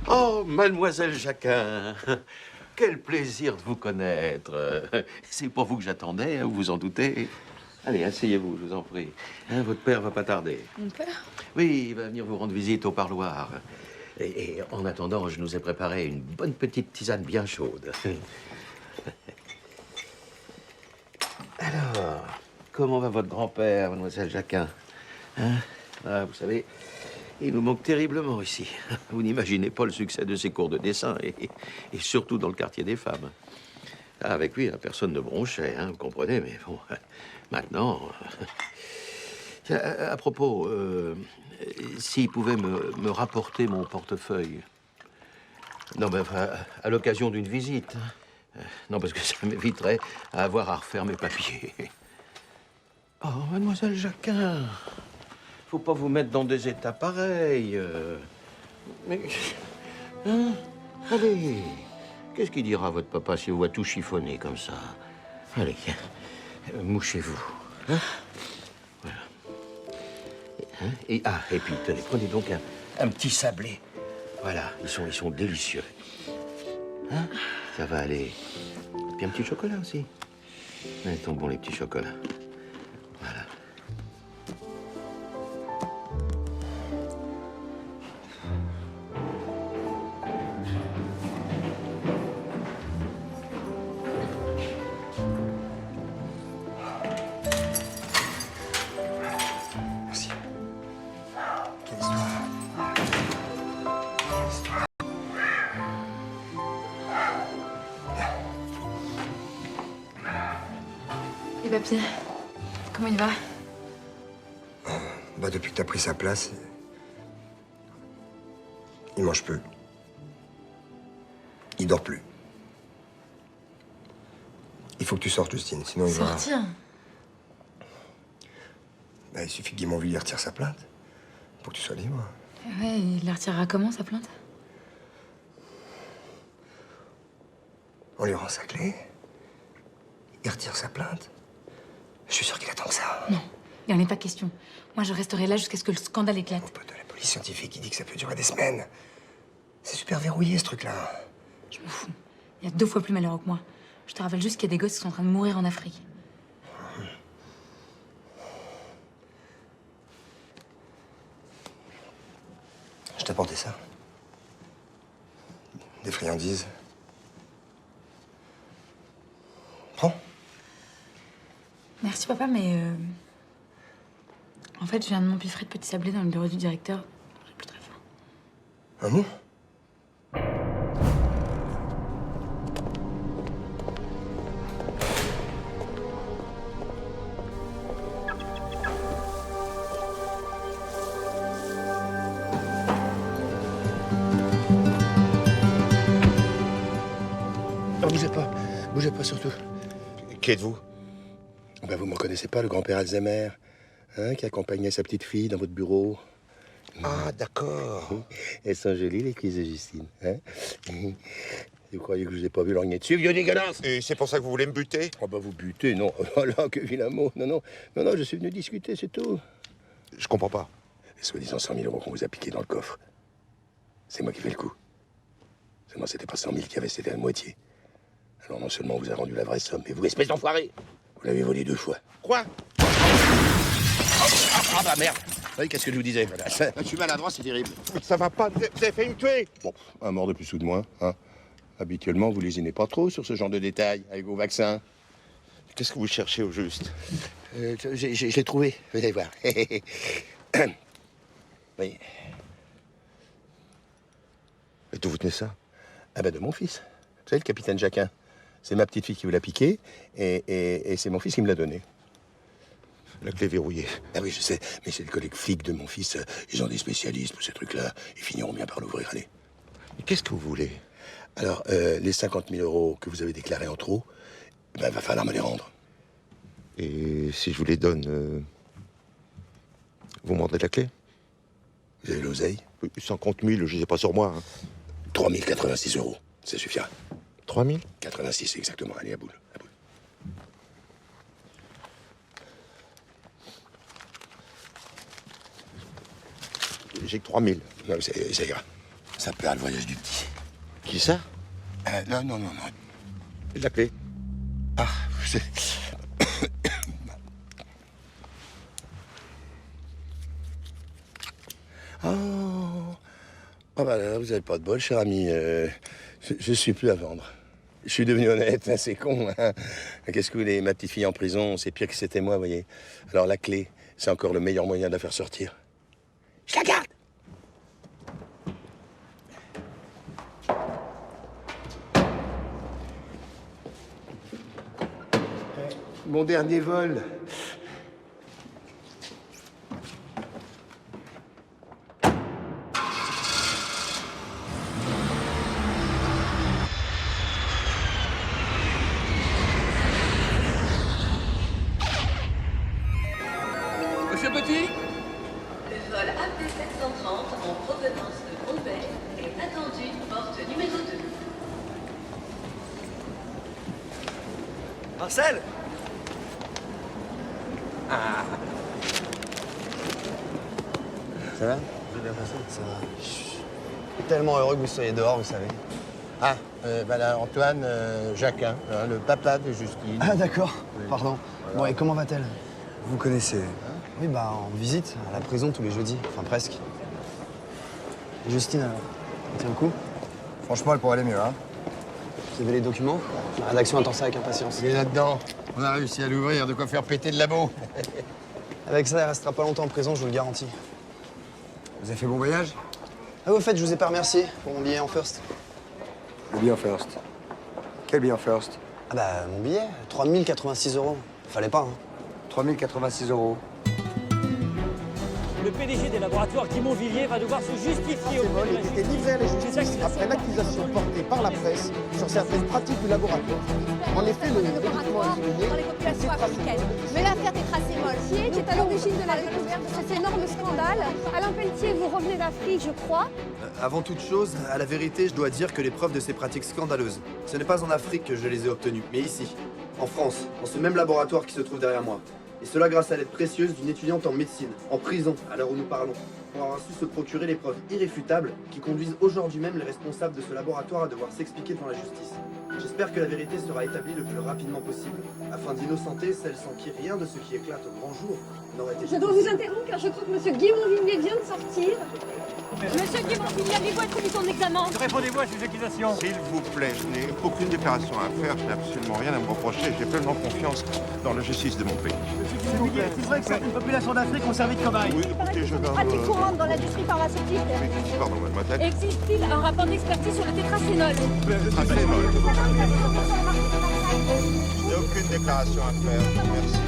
Oh, mademoiselle Jacquin, quel plaisir de vous connaître. C'est pour vous que j'attendais, hein, vous vous en doutez. Allez, asseyez-vous, je vous en prie. Hein, votre père va pas tarder. Mon père? Oui, il va venir vous rendre visite au parloir. Et en attendant, je nous ai préparé une bonne petite tisane bien chaude. Alors, comment va votre grand-père, mademoiselle Jacquin? Hein? Ah, vous savez, il nous manque terriblement ici. Vous n'imaginez pas le succès de ses cours de dessin, et surtout dans le quartier des femmes. Ah, avec lui, personne ne bronchait, hein, vous comprenez, mais bon, maintenant... Tiens, à propos, s'il pouvait me rapporter mon portefeuille. Non, mais enfin, à l'occasion d'une visite. Non, parce que ça m'éviterait à avoir à refaire mes papiers. Oh, mademoiselle Jacquin, faut pas vous mettre dans des états pareils. Mais... Hein? Allez, qu'est-ce qu'il dira votre papa si vous voit tout chiffonné comme ça? Allez, mouchez-vous. Hein? Voilà. Hein? Et puis, tenez, prenez donc un petit sablé. Voilà, ils sont délicieux. Hein? Ça va aller. Puis un petit chocolat aussi. Ils sont bons, les petits chocolats. Voilà. Merci. Quelle histoire. Quelle histoire. Et papier, comment il va? Bah, depuis que t'as pris sa place, il mange plus. Il dort plus. Il faut que tu sortes, Justine, sinon il va... Sortir? Bah, il suffit que Guy Monvilliers retire sa plainte pour que tu sois libre. Ouais, il la retirera comment, sa plainte? On lui rend sa clé. Il retire sa plainte. Je suis sûr qu'il attend que ça. Non, il n'en est pas question. Moi, je resterai là jusqu'à ce que le scandale éclate. De la police scientifique qui dit que ça peut durer des semaines. C'est super verrouillé, ce truc-là. Je m'en fous. Il y a 2 fois plus malheureux que moi. Je te rappelle juste qu'il y a des gosses qui sont en train de mourir en Afrique. Je t'ai apporté ça. Des friandises. Prends. Merci, papa, mais... En fait, je viens de m'empiffrer de petits sablés dans le bureau du directeur. J'ai plus très faim. Un mot? Bougez pas surtout. Qui êtes-vous? Ben, vous me reconnaissez pas, le grand-père Alzheimer, hein, qui accompagnait sa petite fille dans votre bureau. Ah, d'accord. Elles sont jolies, les cuisses de Justine. Hein? Vous croyez que je vous ai pas vu lorgner dessus, vieux dégueulasse? Et c'est pour ça que vous voulez me buter? Oh, bah, vous buter, non. Oh là, que vilain mot. Non, je suis venu discuter, c'est tout. Je comprends pas. Les soi-disant 100 000 € qu'on vous a piqués dans le coffre. C'est moi qui fais le coup. Seulement, c'était pas 100 000 qu'il y avait, c'était la moitié. Alors, non seulement on vous a rendu la vraie somme, mais vous, espèce d'enfoiré, vous l'avez volé 2 fois. Quoi? Ah bah merde! Oui, qu'est-ce que je vous disais? Je suis maladroit, c'est terrible. Ça va pas, vous avez failli me tuer. Bon, un mort de plus ou de moins, hein. Habituellement, vous lésinez pas trop sur ce genre de détails, avec vos vaccins. Qu'est-ce que vous cherchez au juste? Je l'ai trouvé, vous allez voir. Oui. Et d'où vous tenez ça? Ah ben de mon fils. Vous savez, le capitaine Jacquin, c'est ma petite fille qui vous l'a piqué, et c'est mon fils qui me l'a donné. La clé verrouillée. Ah oui, je sais, mais c'est le collègue flic de mon fils. Ils ont des spécialistes pour ces trucs-là. Ils finiront bien par l'ouvrir, allez. Mais qu'est-ce que vous voulez? Alors, les 50 000 euros que vous avez déclarés en trop, ben, va falloir me les rendre. Et si je vous les donne, vous me rendrez la clé? Vous avez l'oseille? 50 000, je ne sais pas sur moi. Hein. 3 086 euros, ça suffira. 3 000? 86, exactement. Allez, à boule. J'ai que 3 000. Non, ça ira. Ça perd le voyage du petit. Qui ça? Non. La clé. Ah, c'est... Oh, bah là, vous n'avez pas de bol, cher ami. Je suis plus à vendre. Je suis devenu honnête, hein, c'est con. Hein. Qu'est-ce que vous voulez, ma petite fille en prison, c'est pire que c'était moi, vous voyez. Alors la clé, c'est encore le meilleur moyen de la faire sortir. Je la garde. Mon dernier vol. Monsieur Petit? Le vol AP730 en provenance de Beauvais est attendu porte numéro 2. Marcel? Ça va? J'ai bien passé. Ça va. Je suis tellement heureux que vous soyez dehors, vous savez. Ah, bah là, Antoine Jacquin, hein, le papa de Justine. Ah d'accord, Oui. pardon. Voilà. Bon, et comment va-t-elle? Vous connaissez? Oui, bah en visite, à la prison tous les jeudis, enfin presque. Et Justine, alors, elle tient le coup? Franchement, elle pourrait aller mieux, hein? Vous avez les documents? La rédaction attend ça avec impatience. Il est là-dedans. On a réussi à l'ouvrir, de quoi faire péter le labo. Avec ça, elle restera pas longtemps en prison, je vous le garantis. Vous avez fait bon voyage? Ah, au fait, je vous ai pas remercié pour mon billet en first. Le billet en first. Quel billet en first? Ah bah, mon billet, 3 086 euros. Fallait pas, hein. 3 086 euros. Le PDG des laboratoires Guimond Villiers va devoir se justifier auprès de la Il était livré à la justice après l'accusation portée par la presse sur certaines pratiques du laboratoire. En effet, le médicament éliminé dans les populations africaines. Mais l'affaire Tétracémol, qui est à l'origine de la découverte de cet énorme scandale. Alain Pelletier, vous revenez d'Afrique, je crois. Avant toute chose, à la vérité, je dois dire que les preuves de ces pratiques scandaleuses, ce n'est pas en Afrique que je les ai obtenues, mais ici, en France, dans ce même laboratoire qui se trouve derrière moi. Et cela grâce à l'aide précieuse d'une étudiante en médecine, en prison, à l'heure où nous parlons, pour avoir su se procurer les preuves irréfutables qui conduisent aujourd'hui même les responsables de ce laboratoire à devoir s'expliquer devant la justice. J'espère que la vérité sera établie le plus rapidement possible, afin d'innocenter celles sans qui rien de ce qui éclate au grand jour n'aurait été Je dois vous interrompre car je crois que M. Guimond Villiers vient de sortir. Monsieur Guimond Villiers, avez-vous être mis en examen? Répondez-vous à ces accusations. S'il vous plaît, je n'ai aucune déclaration à faire, je n'ai absolument rien à me reprocher, j'ai pleinement confiance dans la justice de mon pays. C'est vrai que certaines populations d'Afrique ont servi de cobaye. Oui, écoutez, jeune homme. Pratique courante dans l'industrie pharmaceutique. Pardon, mademoiselle. Existe-t-il un rapport d'expertise sur le tétracénol? Tétracénol. Je n'ai aucune déclaration à faire, merci.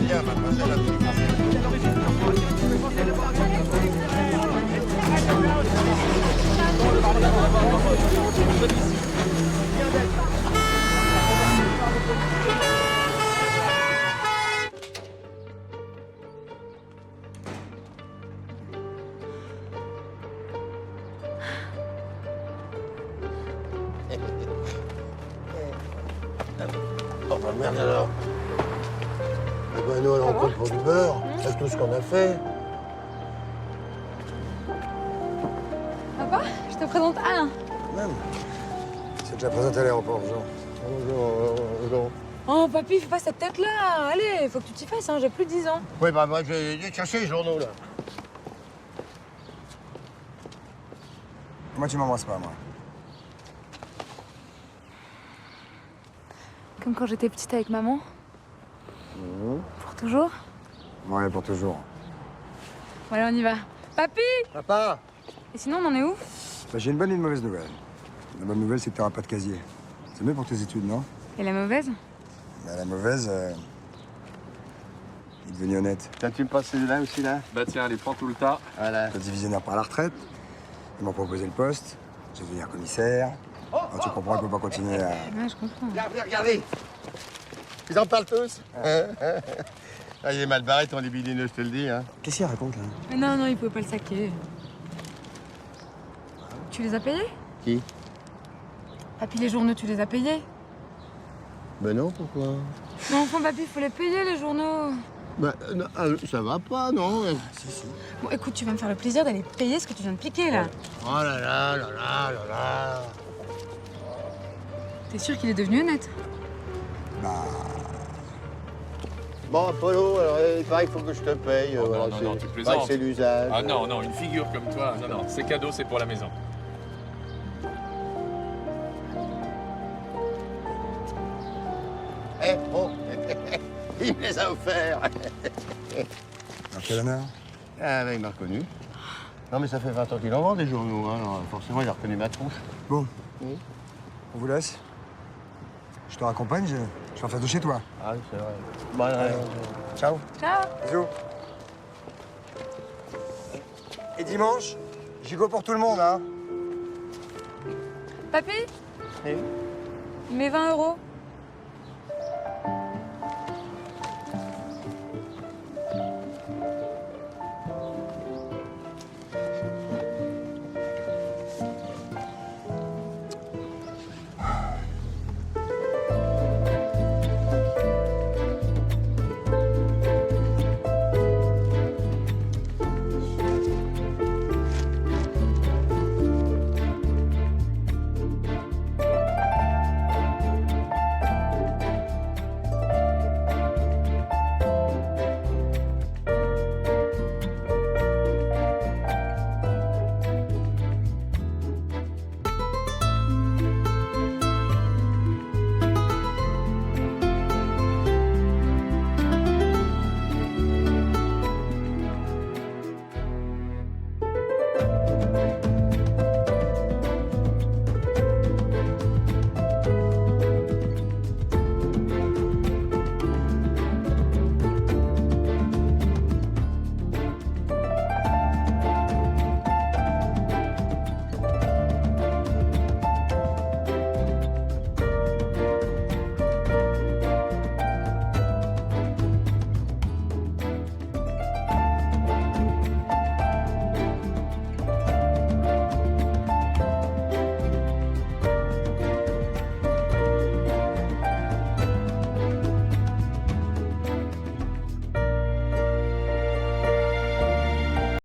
Bien, mademoiselle, absolument Oh bah merde alors. Eh ben nous, on rencontre pour du beurre. C'est tout ce qu'on a fait. Papa, je te présente Alain. Même. C'est déjà présenté à l'aéroport, Jean. Bonjour. Oh, papy, fais pas cette tête-là. Allez, faut que tu t'y fasses, hein. J'ai plus de 10 ans. Oui, bah moi, je vais chercher les journaux, là. Moi, tu m'embrasses pas, moi. Comme quand j'étais petite avec maman. Pour toujours. Ouais, pour toujours. Bon, allez, on y va. Papy! Papa! Et sinon, on en est où? Bah, j'ai une bonne et une mauvaise nouvelle. La bonne nouvelle, c'est que t'auras pas de casier. C'est mieux pour tes études, non? Et la mauvaise? Bah, la mauvaise, il est devenu honnête. Tiens, tu me passes celui-là aussi, là? Bah tiens, allez, prends tout le tas. Voilà. T'es divisionnaire par la retraite. Ils m'ont proposé le poste. Je vais devenir commissaire. Alors, tu comprends qu'on peut pas continuer à... Ouais, je comprends. Regardez. Ils en parlent tous. Ah, il est mal barré, ton libidineux, je te le dis. Hein. Qu'est-ce qu'il raconte, là? Mais non, non, il pouvait pas le saquer. Tu les as payés? Qui? Papy, les journaux, tu les as payés? Ben non, pourquoi? Mais enfin, papy, il faut les payer, les journaux. Ben, non, ça va pas, non? Si, si. Bon, écoute, tu vas me faire le plaisir d'aller payer ce que tu viens de piquer, là. Oh là là, là là, là là. T'es sûr qu'il est devenu honnête? Bah... Bon, Apollo, alors, il paraît qu'il faut que je te paye. Oh, voilà, non, tu c'est plaisantes. c'est l'usage. Ah non, non, une figure comme toi, non, non, c'est cadeau, c'est pour la maison. Eh, oh, il me les a offerts. Dans quel honneur? Ah, ben, il m'a reconnu. Non, mais ça fait 20 ans qu'il en vend des journaux, hein, alors forcément, il a reconnu ma tronche. Bon. On vous laisse. Je te raccompagne, je vais en faire de chez toi. Ah oui, c'est vrai. Bon, allez. Ciao. Ciao. Bisous. Et dimanche, gigot pour tout le monde, hein? Papy? Oui. Mes 20 €.